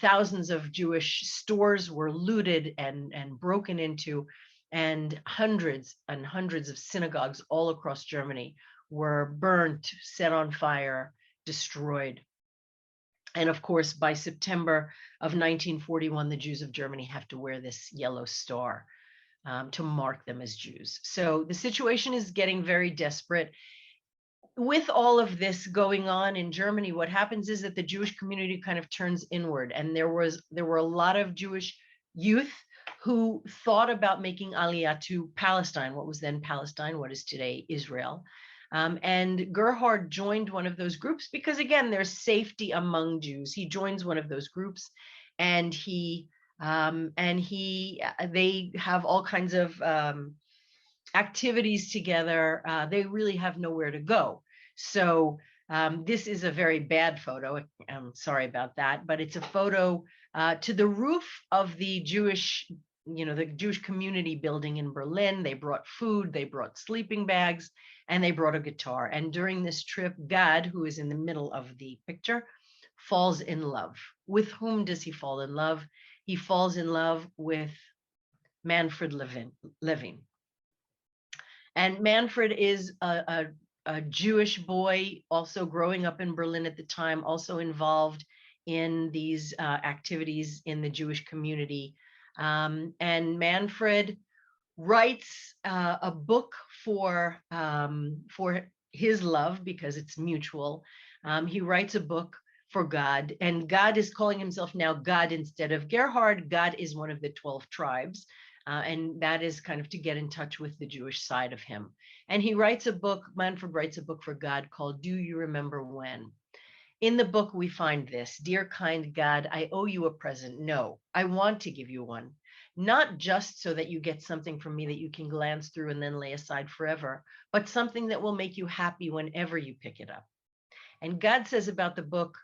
Thousands of Jewish stores were looted and broken into, and hundreds of synagogues all across Germany were burnt, set on fire, destroyed. And of course, by September of 1941, the Jews of Germany have to wear this yellow star to mark them as Jews. So the situation is getting very desperate. With all of this going on in Germany, what happens is that the Jewish community kind of turns inward, and there were a lot of Jewish youth who thought about making Aliyah to Palestine, what was then Palestine, what is today Israel. And Gerhard joined one of those groups because, again, there's safety among Jews. He joins one of those groups, and they have all kinds of activities together. They really have nowhere to go. So this is a very bad photo. I'm sorry about that, but it's a photo to the roof of the Jewish community building in Berlin. They brought food, they brought sleeping bags, and they brought a guitar. And during this trip, Gad, who is in the middle of the picture, falls in love. With whom does he fall in love? He falls in love with Manfred Levin. And Manfred is a Jewish boy, also growing up in Berlin at the time, also involved in these activities in the Jewish community. And Manfred writes a book for his love, because it's mutual. He writes a book for God, and God is calling himself now God instead of Gerhard. God is one of the 12 tribes. And that is kind of to get in touch with the Jewish side of him. And he writes a book, Manfred writes a book for God called Do You Remember When? In the book, we find this: Dear kind God, I owe you a present. No, I want to give you one. Not just so that you get something from me that you can glance through and then lay aside forever, but something that will make you happy whenever you pick it up. And God says about the book,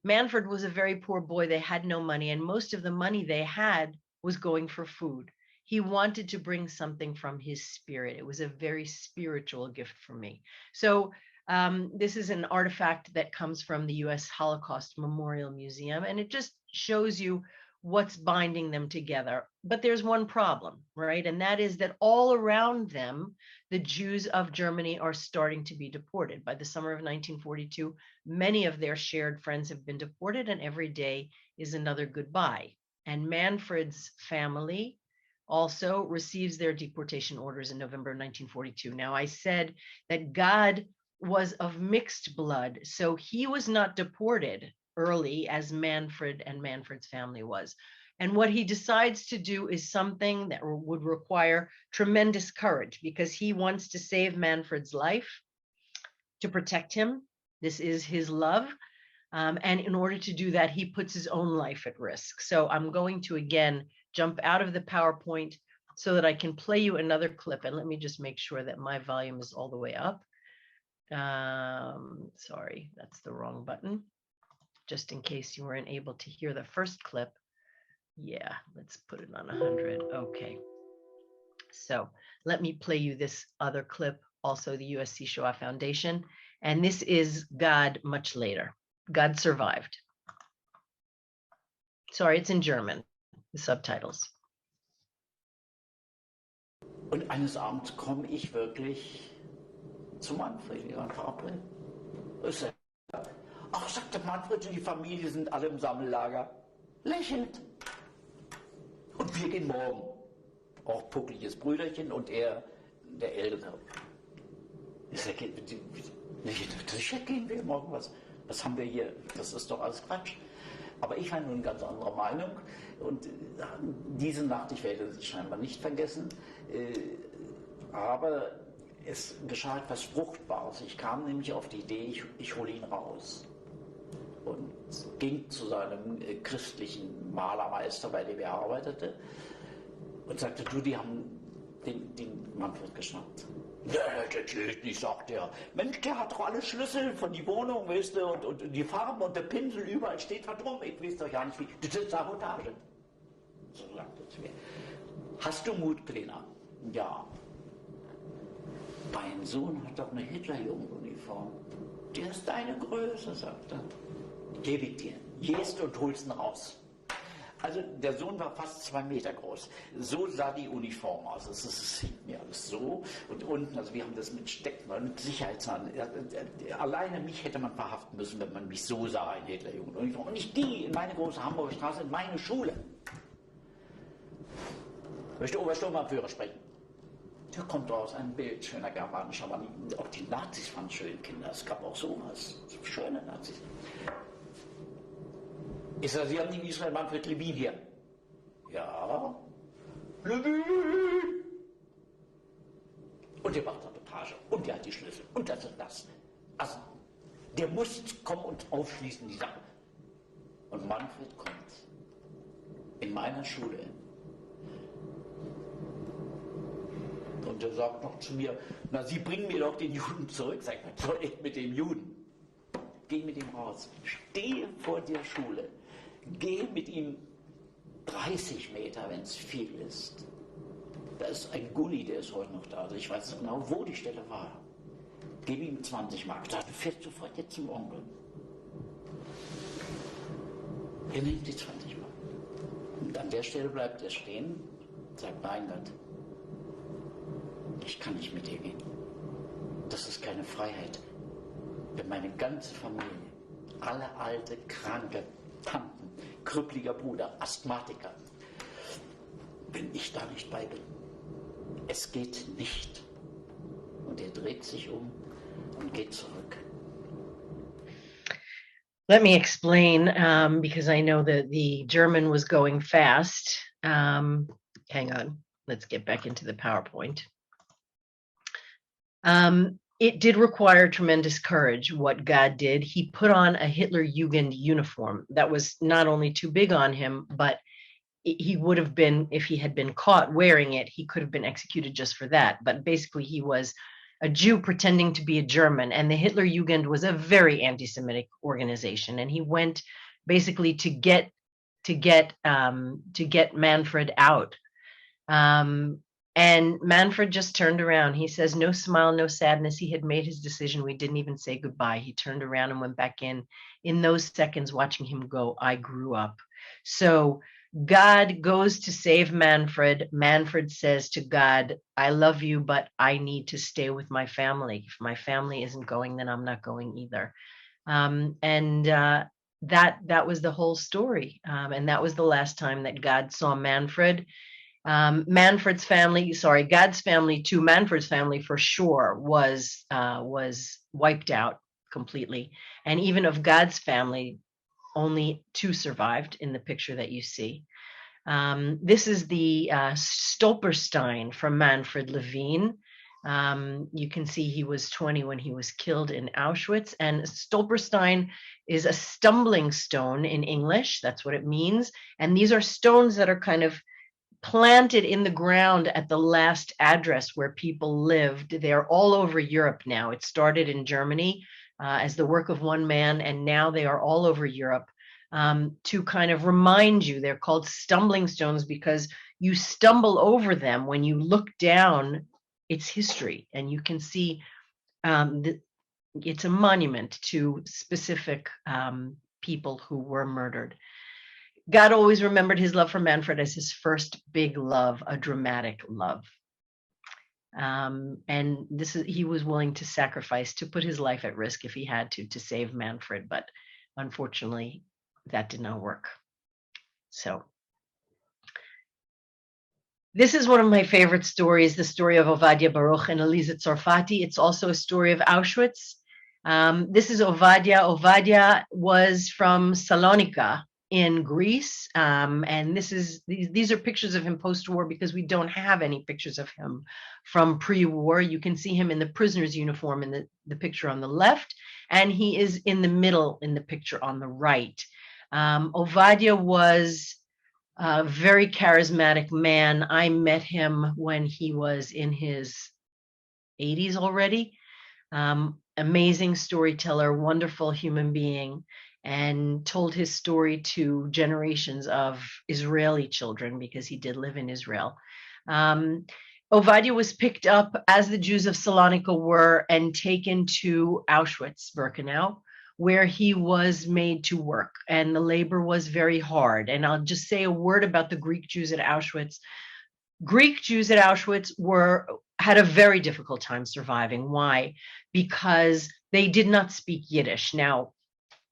Manfred was a very poor boy. They had no money, and most of the money they had was going for food. He wanted to bring something from his spirit. It was a very spiritual gift for me. So this is an artifact that comes from the U.S. Holocaust Memorial Museum, and it just shows you what's binding them together. But there's one problem, right? And that is that all around them, the Jews of Germany are starting to be deported. By the summer of 1942, many of their shared friends have been deported, and every day is another goodbye. And Manfred's family also receives their deportation orders in November 1942. Now, I said that God was of mixed blood, so he was not deported early as Manfred and Manfred's family was. And what he decides to do is something that would require tremendous courage, because he wants to save Manfred's life, to protect him. This is his love. And in order to do that, he puts his own life at risk. So I'm going to, again, jump out of the PowerPoint so that I can play you another clip. And let me just make sure that my volume is all the way up. Sorry, that's the wrong button. Just in case you weren't able to hear the first clip. Yeah, let's put it on 100. Okay. So let me play you this other clip also the USC Shoah Foundation. And this is God much later. God survived. Sorry, it's in German, the subtitles. Und eines Abends komme ich wirklich zu Manfred, ja, April. Ach, sagte Manfred, die Familie sind alle im Sammellager. Lächelt. Und wir gehen morgen. Auch puckliges Brüderchen und er, der Ältere. Ich sage, sicher gehen wir morgen. Was haben wir hier? Das ist doch alles Quatsch. Aber ich war nun ganz anderer Meinung. Und diese Nacht, ich werde sie scheinbar nicht vergessen, aber es geschah etwas Fruchtbares. Ich kam nämlich auf die Idee, ich hole ihn raus. Und ging zu seinem christlichen Malermeister, bei dem er arbeitete, und sagte, du, die haben den Manfred geschnappt. Ja, das geht nicht, sagt er. Mensch, der hat doch alle Schlüssel von die Wohnung, weißt du, und die Farben und der Pinsel, überall steht was rum. Ich weiß doch ja nicht wie. Das ist Sabotage. So sagt er zu mir. Hast du Mut, Kleiner? Ja. Mein Sohn hat doch eine Hitlerjugenduniform. Der ist deine Größe, sagt er. Gebe ich dir. Gehst und holst ihn raus. Also der Sohn war fast 2 Meter groß. So sah die Uniform aus. Es hing mir alles so. Und unten, also wir haben das mit Stecken, mit Sicherheitsnadeln. Alleine mich hätte man verhaften müssen, wenn man mich so sah in Hitlerjugenduniform. Und ich gehe in meine große Hamburger Straße, in meine Schule. Möchte Obersturmbannführer sprechen. Da kommt raus ein Bild schöner germanischer Mann. Auch die Nazis fanden schön, Kinder. Es gab auch sowas. Schöne Nazis. Ich sage, Sie haben den Israel Manfred Levin hier. Ja. Levin! Und der macht Sabotage. Und der hat die Schlüssel. Und das und das. Also, der muss kommen und aufschließen, die Sache. Und Manfred kommt. In meiner Schule. Und er sagt noch zu mir, na, Sie bringen mir doch den Juden zurück. Sag ich, was soll ich mit dem Juden? Geh mit ihm raus. Stehe vor der Schule. Geh mit ihm 30 Meter, wenn es viel ist. Da ist ein Gully, der ist heute noch da. Also ich weiß genau, wo die Stelle war. Gib ihm 20 Mark. Da fährst sofort jetzt zum Onkel. Er nimmt die 20 Mark. Und an der Stelle bleibt er stehen, sagt, nein Gott, ich kann nicht mit dir gehen. Das ist keine Freiheit. Wenn meine ganze Familie, alle alte, kranke Tanten, krüppeliger Bruder, Asthmatiker, wenn ich da nicht bei bin. Es geht nicht. Und er dreht sich um und geht zurück. Let me explain, because I know that the German was going fast. Hang on, let's get back into the PowerPoint. It did require tremendous courage, what God did. He put on a Hitler Jugend uniform that was not only too big on him, but he would have been, if he had been caught wearing it, he could have been executed just for that. But basically, he was a Jew pretending to be a German. And the Hitler Jugend was a very anti-Semitic organization. And he went basically to get Manfred out. And Manfred just turned around. He says, no smile, no sadness. He had made his decision. We didn't even say goodbye. He turned around and went back in. In those seconds, watching him go, I grew up. So God goes to save Manfred. Manfred says to God, I love you, but I need to stay with my family. If my family isn't going, then I'm not going either. That was the whole story. And that was the last time that God saw Manfred. Manfred's family, God's family to Manfred's family for sure was wiped out completely. And even of God's family, only 2 survived in the picture that you see. This is the Stolperstein from Manfred Levin. You can see he was 20 when he was killed in Auschwitz. And Stolperstein is a stumbling stone in English. That's what it means. And these are stones that are kind of planted in the ground at the last address where people lived. They're all over Europe now. It started in Germany as the work of one man, and now they are all over Europe to kind of remind you. They're called stumbling stones because you stumble over them when you look down it's history, and you can see it's a monument to specific people who were murdered. God always remembered his love for Manfred as his first big love, a dramatic love. And he was willing to sacrifice, to put his life at risk if he had to save Manfred, but unfortunately that did not work. So this is one of my favorite stories, the story of Ovadia Baruch and Eliza Tzarfati. It's also a story of Auschwitz. This is Ovadia. Ovadia was from Salonika in Greece, and these are pictures of him post-war, because we don't have any pictures of him from pre-war. You can see him in the prisoner's uniform in the picture on the left, and he is in the middle in the picture on the right. Ovadia was a very charismatic man. I met him when he was in his 80s already. Amazing storyteller, wonderful human being, and told his story to generations of Israeli children, because he did live in Israel. Ovadia was picked up, as the Jews of Salonika were, and taken to Auschwitz-Birkenau, where he was made to work, and the labor was very hard. And I'll just say a word about the Greek Jews at Auschwitz. Greek Jews at Auschwitz had a very difficult time surviving. Why? Because they did not speak Yiddish. Now,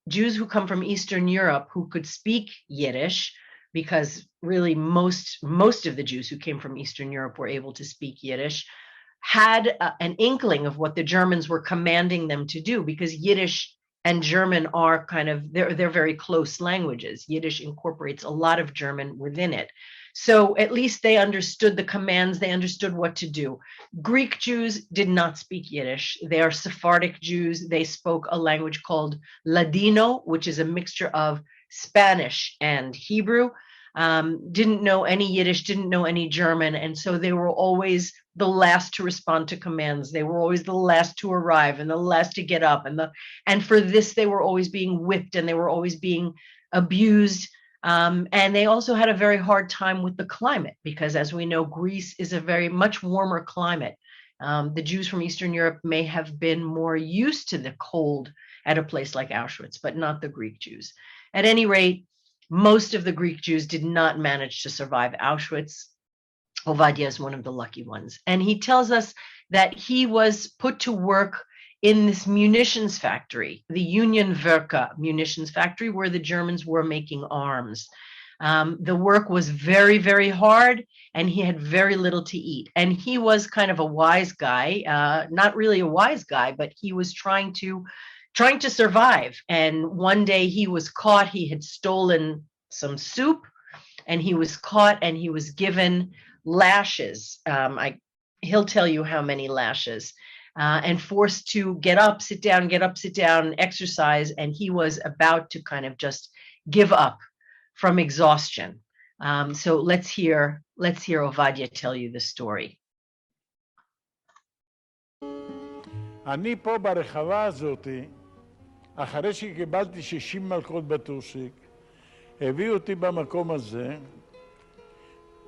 Jews who come from Eastern Europe who could speak Yiddish, because really most of the Jews who came from Eastern Europe were able to speak Yiddish, had an inkling of what the Germans were commanding them to do, because Yiddish and German are they're very close languages. Yiddish incorporates a lot of German within it. So at least they understood the commands, they understood what to do. Greek Jews did not speak Yiddish. They are Sephardic Jews. They spoke a language called Ladino, which is a mixture of Spanish and Hebrew. Didn't know any Yiddish, didn't know any German, and so they were always the last to respond to commands. They were always the last to arrive and the last to get up, and for this they were always being whipped, and they were always being abused. And they also had a very hard time with the climate, because, as we know, Greece is a very much warmer climate. The Jews from Eastern Europe may have been more used to the cold at a place like Auschwitz, but not the Greek Jews. At any rate, most of the Greek Jews did not manage to survive Auschwitz. Ovadia is one of the lucky ones. And he tells us that he was put to work in this munitions factory, the Union Werke munitions factory, where the Germans were making arms. The work was very, very hard, and he had very little to eat. And he was kind of a wise guy, not really a wise guy, but he was trying to survive. And one day he was caught. He had stolen some soup, and he was caught, and he was given lashes. He'll tell you how many lashes. And forced to get up, sit down, exercise, and he was about to kind of just give up from exhaustion. So let's hear Ovadia tell you the story. אני פה ברחבה הזאת, אחרי שקיבלתי 60 מלכות בטוסיק, הביאו אותי במקום הזה,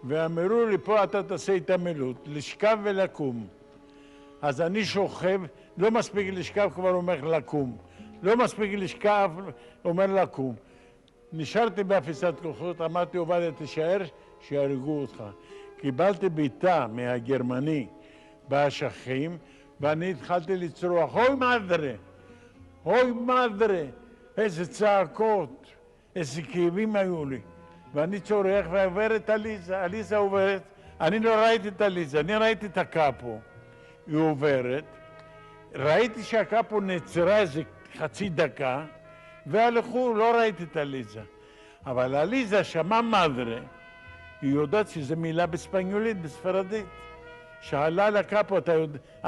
ואמרו לי, פה אתה תעשה התעמלות, לשכב ולקום. אז אני שוכב, לא מספיק לשכב, כבר אומר לקום. לא מספיק לשכב, אומר לקום. נשארתי באפיסת כוחות, אמרתי, עובדיה, תישאר, שיהרגו אותך. קיבלתי ביתה מהגרמני באשכים, ואני התחלתי לצרוח, אוי מדרה, אוי מדרה, איזה צעקות, איזה כאבים היו לי. ואני צורח ועוברת עליזה, עליזה עוברת. אני לא ראיתי את עליזה, אני ראיתי את הקאפו. היא עוברת, ראיתי שהקאפו נעצרה איזה חצי דקה, והלכו, לא ראיתי את עליזה. אבל עליזה שמעה מדרה, היא יודעת שזו מילה בספניולית, בספרדית. שאלה לקאפו,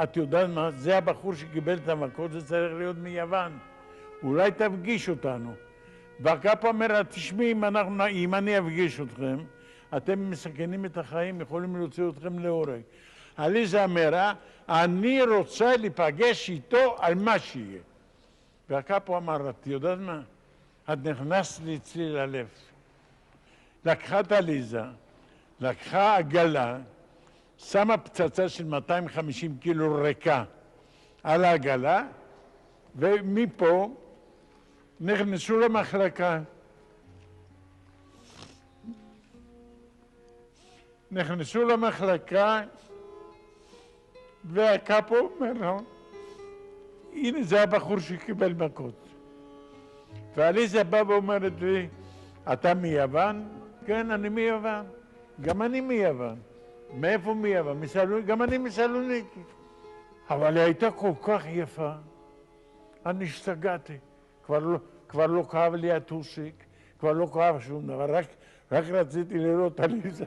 את יודעת מה? זה הבחור שקיבל את המכות, זה צריך להיות מיוון. אולי תפגיש אותנו. והקאפו אומר, תשמעי, אם אני אפגיש אתכם, אתם מסכנים את החיים, יכולים להוציא אתכם להורג. עליזה אמרה, אני רוצה להיפגש איתו על מה שיהיה. והקאפו אמר, את יודעת מה? את נכנסת לי אצלי ללב. לקחה את עליזה, לקחה עגלה, שמה פצצה של 250 קילו ריקה על העגלה, ומפה נכנסו למחלקה. נכנסו למחלקה, והקאפו אומר לו, הנה זה הבחור שקיבל מכות. ועליזה באה ואומרת לי, אתה מיוון? כן, אני מיוון. גם אני מיוון. מאיפה מיוון? גם אני מסלוניקי. אבל היא הייתה כל כך יפה. אני השתגעתי. כבר לא כאב לי הטוסיק, כבר לא כאב שום דבר, רק רציתי לראות עליזה.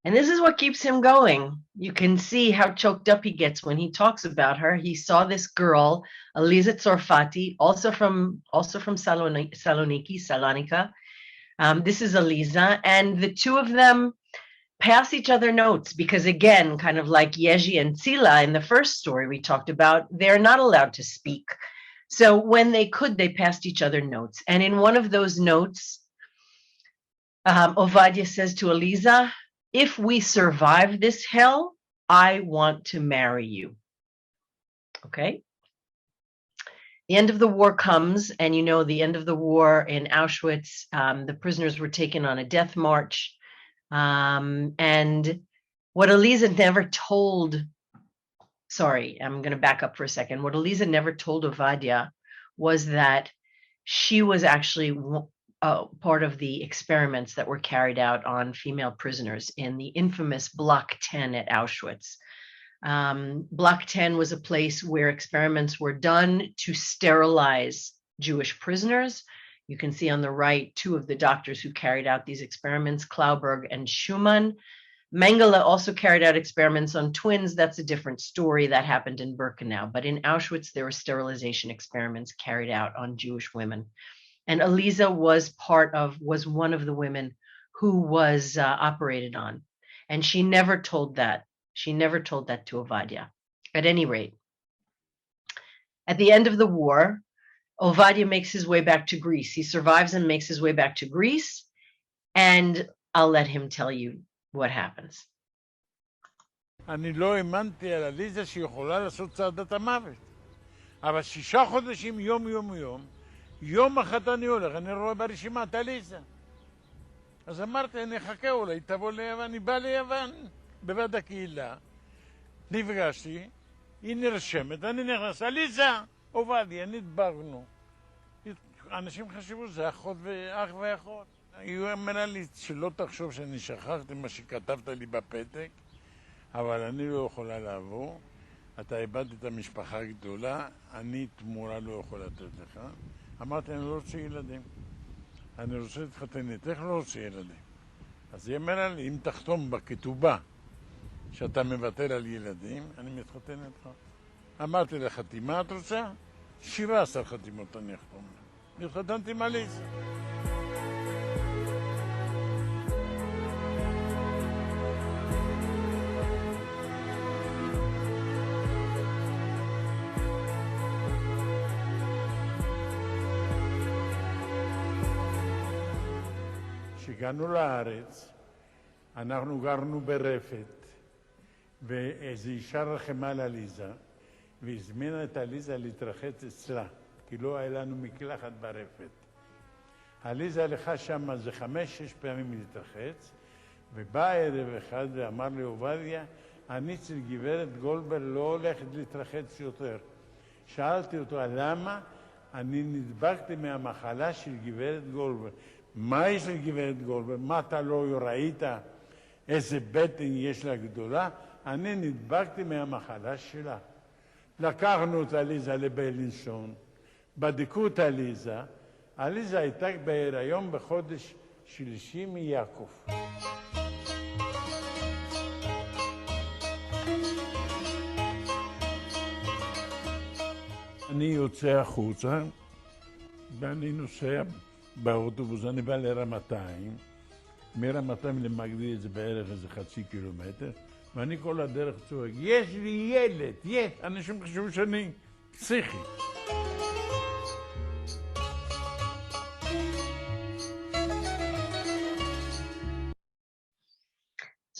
And this is what keeps him going. You can see how choked up he gets when he talks about her. He saw this girl, Aliza Tsarfati, also from Saloniki, Salonika. This is Aliza, and the two of them pass each other notes because, again, kind of like Yeji and Tzila in the first story we talked about, they're not allowed to speak. So when they could, they passed each other notes. And in one of those notes, Ovadia says to Aliza, if we survive this hell, I want to marry you. Okay? The end of the war comes, and you know the end of the war in Auschwitz, the prisoners were taken on a death march. And what Aliza never told, sorry, I'm going to back up for a second. What Aliza never told Ovadia was that she was actually part of the experiments that were carried out on female prisoners in the infamous Block 10 at Auschwitz. Block 10 was a place where experiments were done to sterilize Jewish prisoners. You can see on the right two of the doctors who carried out these experiments, Klauberg and Schumann. Mengele also carried out experiments on twins. That's a different story that happened in Birkenau. But in Auschwitz, there were sterilization experiments carried out on Jewish women. And Aliza was one of the women who was operated on. And she never told that. She never told that to Ovadia. At any rate, at the end of the war, Ovadia makes his way back to Greece. He survives and makes his way back to Greece. And I'll let him tell you what happens. אני לא האמנתי על עליזה שיכולה לעשות צעדת המוות. אבל 6 חודשים יום אחד אני הולך, אני רואה ברשימת עליזה. אז אמרתי, אני אחכה אולי, תבוא ליוון, אני בא ליוון, בבית הקהילה. נפגשתי, היא נרשמת, אני נכנס, עליזה, עובדיה, נדברנו. אנשים חשבו, זה אח ואחות. היא אמרה לי, שלא תחשוב שאני שכחתי מה שכתבת לי בפתק, אבל אני לא יכולה לעבור. אתה איבדת את המשפחה הגדולה, אני תמורה לא יכול לתת לך. אמרתי, אני לא רוצה ילדים. אני רוצה להתחתן איתך, לא רוצה ילדים. אז היא אמרה לי, אם תחתום בכתובה שאתה מבטל על ילדים, אני מתחתן איתך. אמרתי לה, חתימה את רוצה? 17 חתימות אני אחתום. התחתנתי עם עליזה. כשהגענו לארץ, אנחנו גרנו ברפת, ואיזו אישה רחמה על עליזה, והזמינה את עליזה להתרחץ אצלה, כי לא היה לנו מקלחת ברפת. עליזה הלכה שם איזה 5-6 פעמים להתרחץ, ובא ערב אחד ואמר לי, עובדיה, אני אצל גברת גולדברג לא הולכת להתרחץ יותר. שאלתי אותו, למה? אני נדבקתי מהמחלה של גברת גולדברג. מה יש לגברת גולדברג? מה אתה לא ראית איזה בטן יש לה גדולה? אני נדבקתי מהמחלה שלה. לקחנו את עליזה לביילינסון, בדקו את עליזה. עליזה הייתה בהיריון בחודש שלישי מיעקב. אני יוצא החוצה ואני נוסע באוטובוס, אני בא לרמתיים, מרמתיים למגדיל זה בערך איזה 0.5 קילומטר, ואני כל הדרך צועק, יש לי ילד, יש! אנשים חשבו שאני פסיכי.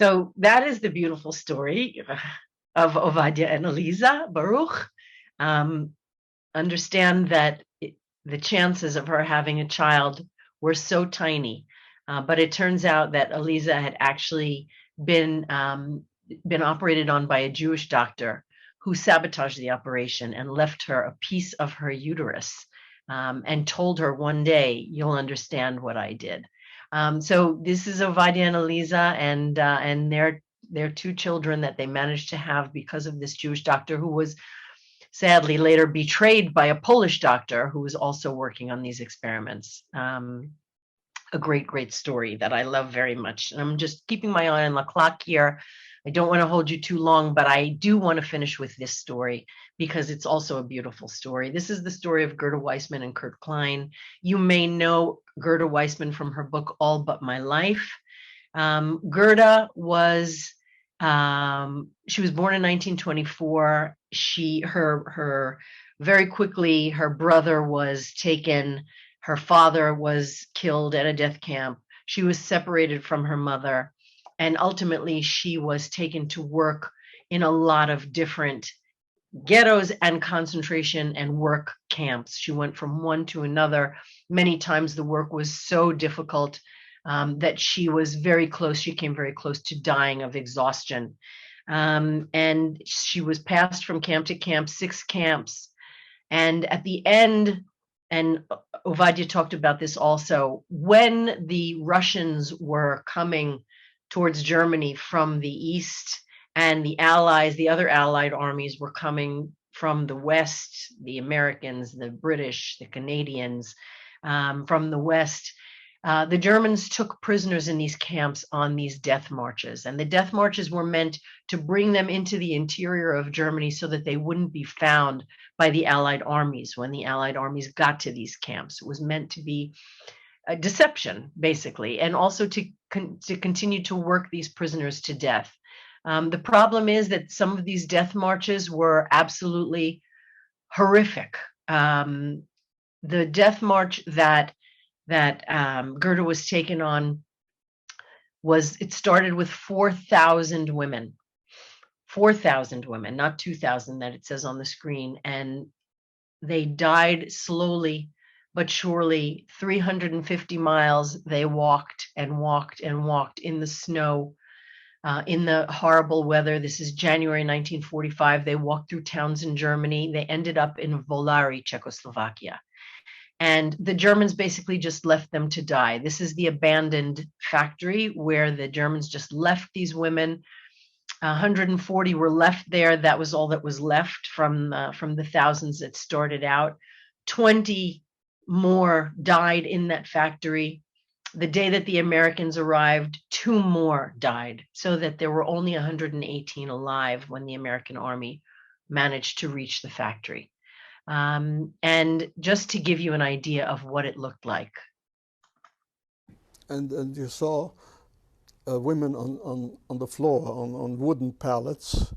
So that is the beautiful story of Ovadia and Eliza Baruch. Understand that the chances of her having a child were so tiny, but it turns out that Eliza had actually been operated on by a Jewish doctor who sabotaged the operation and left her a piece of her uterus, and told her one day, "You'll understand what I did." So this is Ovadia and Eliza, and their two children that they managed to have because of this Jewish doctor who was sadly later betrayed by a Polish doctor who was also working on these experiments. A great, great story that I love very much. And I'm just keeping my eye on the clock here. I don't want to hold you too long, but I do want to finish with this story because it's also a beautiful story. This is the story of Gerda Weissman and Kurt Klein. You may know Gerda Weissman from her book, All But My Life. Gerda was, she was born in 1924. Very quickly, her brother was taken. Her father was killed at a death camp. She was separated from her mother. And ultimately, she was taken to work in a lot of different ghettos and concentration and work camps. She went from one to another. Many times the work was so difficult that she came very close to dying of exhaustion. And she was passed from camp to camp, 6 camps. And at the end, and Ovadia talked about this also, when the Russians were coming towards Germany from the east, and the other allied armies were coming from the west, the Americans, the British, the Canadians, from the west, the Germans took prisoners in these camps on these death marches. And the death marches were meant to bring them into the interior of Germany so that they wouldn't be found by the Allied armies when the Allied armies got to these camps. It was meant to be a deception, basically, and also to continue to work these prisoners to death. The problem is that some of these death marches were absolutely horrific. The death march that Gerda was taken on it started with 4,000 women. 4,000 women, not 2,000 that it says on the screen. And they died slowly but surely. 350 miles they walked and walked and walked in the snow, in the horrible weather. This is January 1945. They walked through towns in Germany. They ended up in Volari, Czechoslovakia. And the Germans basically just left them to die. This is the abandoned factory where the Germans just left these women. 140 were left there. That was all that was left from the thousands that started out. 20 more died in that factory. The day that the Americans arrived, 2 more died, so that there were only 118 alive when the American army managed to reach the factory. And just to give you an idea of what it looked like. And you saw women on the floor, on wooden pallets.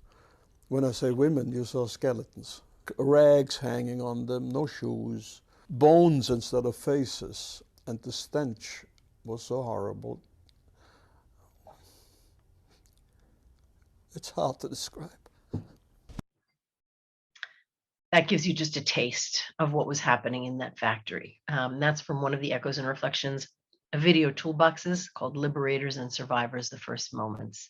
When I say women, you saw skeletons. Rags hanging on them, no shoes, bones instead of faces. And the stench was so horrible. It's hard to describe. That gives you just a taste of what was happening in that factory. That's from one of the Echoes and Reflections video toolboxes called Liberators and Survivors, the First Moments.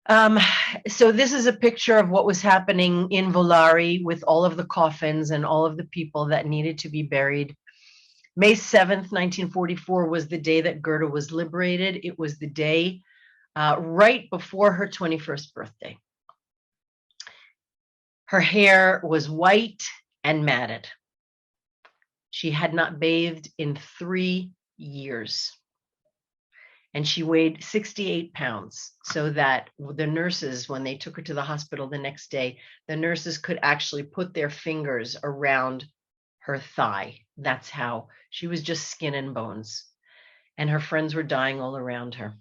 So this is a picture of what was happening in Volari with all of the coffins and all of the people that needed to be buried. May 7th, 1944 was the day that Gerda was liberated. It was the day right before her 21st birthday. Her hair was white and matted. She had not bathed in 3 years. And she weighed 68 pounds, so that the nurses, when they took her to the hospital the next day, the nurses could actually put their fingers around her thigh. That's how she was, just skin and bones. And her friends were dying all around her.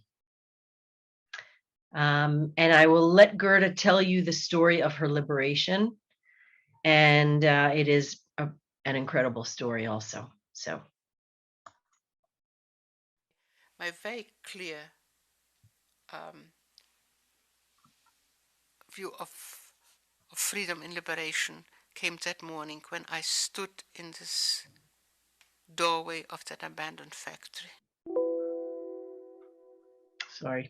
And I will let Gerda tell you the story of her liberation. And it is an incredible story also. So. My very clear view of freedom and liberation came that morning when I stood in this doorway of that abandoned factory. Sorry.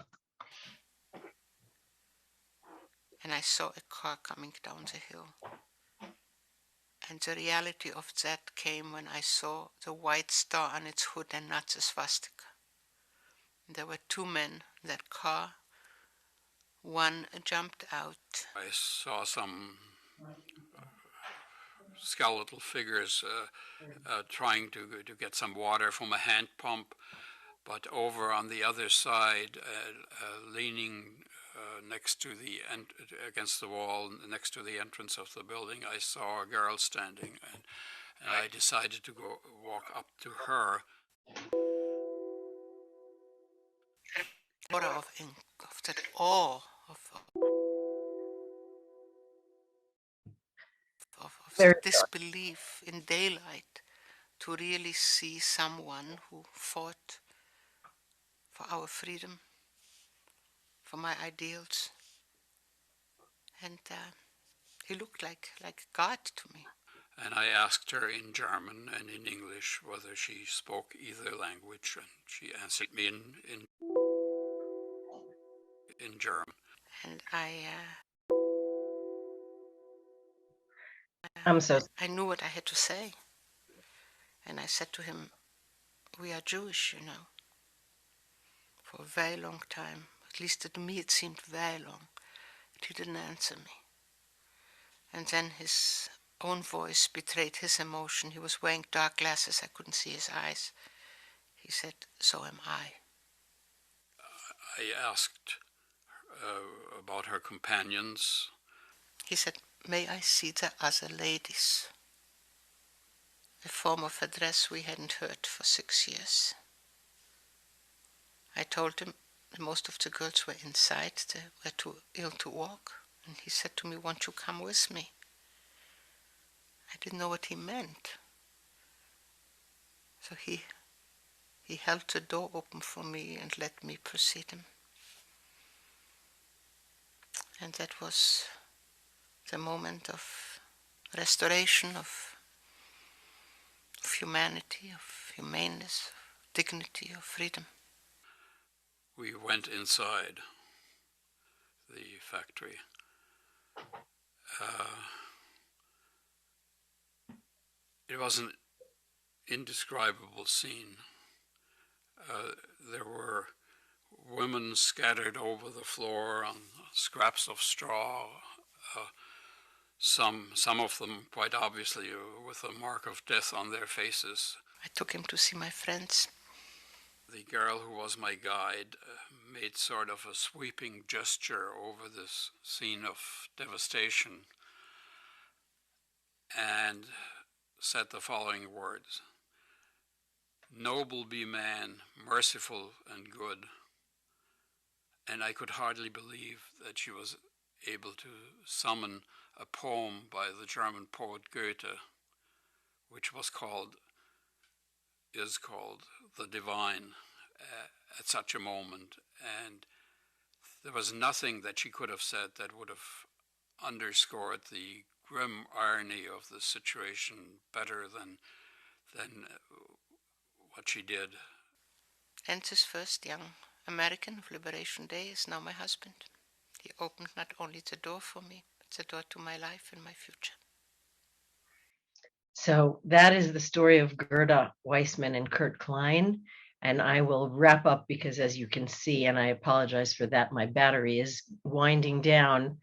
And I saw a car coming down the hill. And the reality of that came when I saw the white star on its hood and not the swastika. And there were two men in that car. One jumped out. I saw some skeletal figures trying to get some water from a hand pump, but over on the other side, leaning next to against the wall next to the entrance of the building, I saw a girl standing, and I decided to go walk up to her. Of that awe of disbelief in daylight, to really see someone who fought for our freedom, for my ideals. And he looked like God to me. And I asked her in German and in English whether she spoke either language, and she answered me in German. And I knew what I had to say. And I said to him, we are Jewish, you know, for a very long time. At least to me it seemed very long. But he didn't answer me. And then his own voice betrayed his emotion. He was wearing dark glasses. I couldn't see his eyes. He said, so am I. I asked about her companions. He said, may I see the other ladies? A form of address we hadn't heard for 6 years. I told him most of the girls were inside. They were too ill to walk. And he said to me, won't you come with me? I didn't know what he meant. So he held the door open for me and let me precede him. And that was the moment of restoration, of humanity, of humaneness, of dignity, of freedom. We went inside the factory. It was an indescribable scene. There were women scattered over the floor on scraps of straw, some of them quite obviously with a mark of death on their faces. I took him to see my friends. The girl who was my guide made sort of a sweeping gesture over this scene of devastation and said the following words: "Noble be man, merciful and good." And I could hardly believe that she was able to summon a poem by the German poet Goethe, which is called The Divine, at such a moment. And there was nothing that she could have said that would have underscored the grim irony of the situation better than what she did. And this first young American of Liberation Day is now my husband. He opened not only the door for me, but the door to my life and my future. So that is the story of Gerda Weissman and Kurt Klein. And I will wrap up because, as you can see, and I apologize for that, my battery is winding down.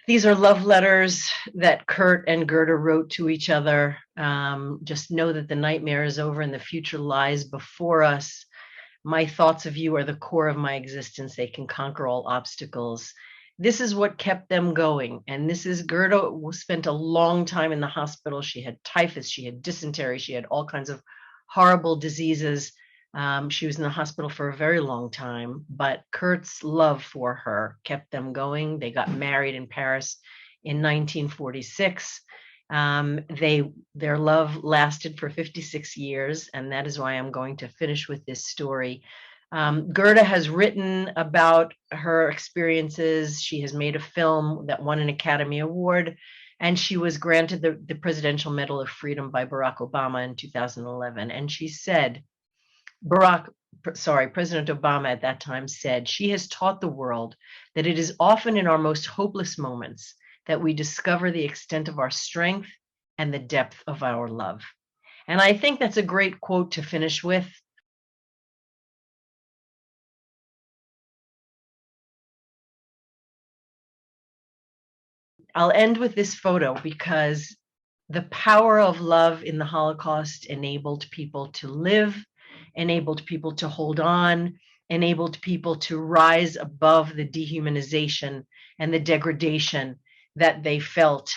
These are love letters that Kurt and Gerda wrote to each other. Just know that the nightmare is over and the future lies before us. My thoughts of you are the core of my existence. They can conquer all obstacles. This is what kept them going. And this is Gerda spent a long time in the hospital. She had typhus, she had dysentery, she had all kinds of horrible diseases. She was in the hospital for a very long time, but Kurt's love for her kept them going. They got married in Paris in 1946. Their love lasted for 56 years, and that is why I'm going to finish with this story. Gerda has written about her experiences. She has made a film that won an Academy Award, and she was granted the Presidential Medal of Freedom by Barack Obama in 2011. And she said, President Obama at that time said, she has taught the world that it is often in our most hopeless moments that we discover the extent of our strength and the depth of our love. And I think that's a great quote to finish with. I'll end with this photo because the power of love in the Holocaust enabled people to live, enabled people to hold on, enabled people to rise above the dehumanization and the degradation that they felt.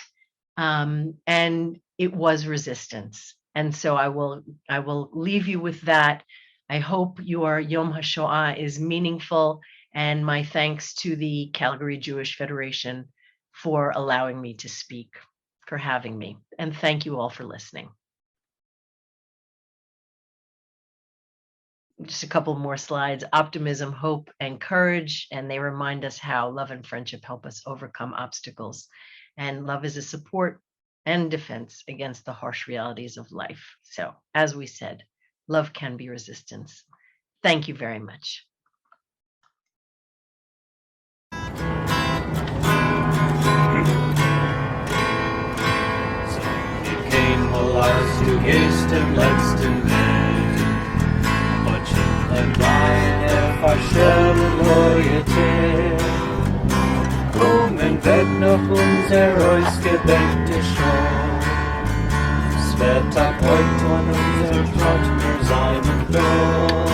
And it was resistance. And so I will leave you with that. I hope your Yom HaShoah is meaningful, and my thanks to the Calgary Jewish Federation for allowing me to speak, for having me. And thank you all for listening. Just a couple more slides. Optimism, hope, and courage. And they remind us how love and friendship help us overcome obstacles. And love is a support and defense against the harsh realities of life. So, as we said, love can be resistance. Thank you very much. Als du gehst im letzten Weg, und in deine Verschwörung kommen wird noch unser ausgedeckte Show. Es wird ab heute an unser Trott nur seinen Lohn.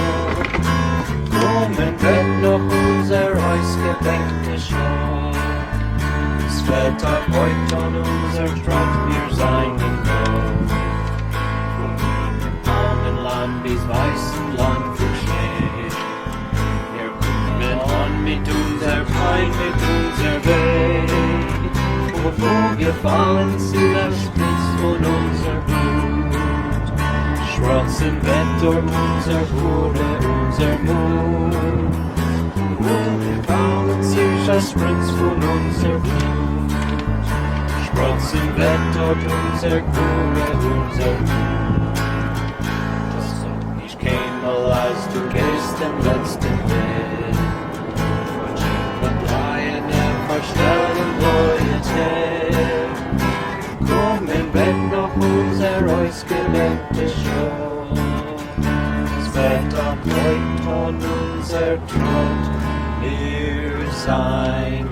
Kommen wird noch unser ausgedeckte Show. Es wird ab heute an unser Trott nur seinen Lohn. Bis weißen Land versteht. Wir kommen an mit unser Pein, mit unser Weg. Wo wir fallen zu der Spitz von unser Blut. Schwarzen Wetter, unser Bude, unser Mut. Wo wir fallen zu der Spitz von unser Blut. Schwarzen Wetter, unser Bude, unser Mut. Als du gehst den letzten Weg, und deine Verstellung Loyalität, kommen wird noch unser ausgelebte Show. Es wird auch heute an unser Trott wir seinen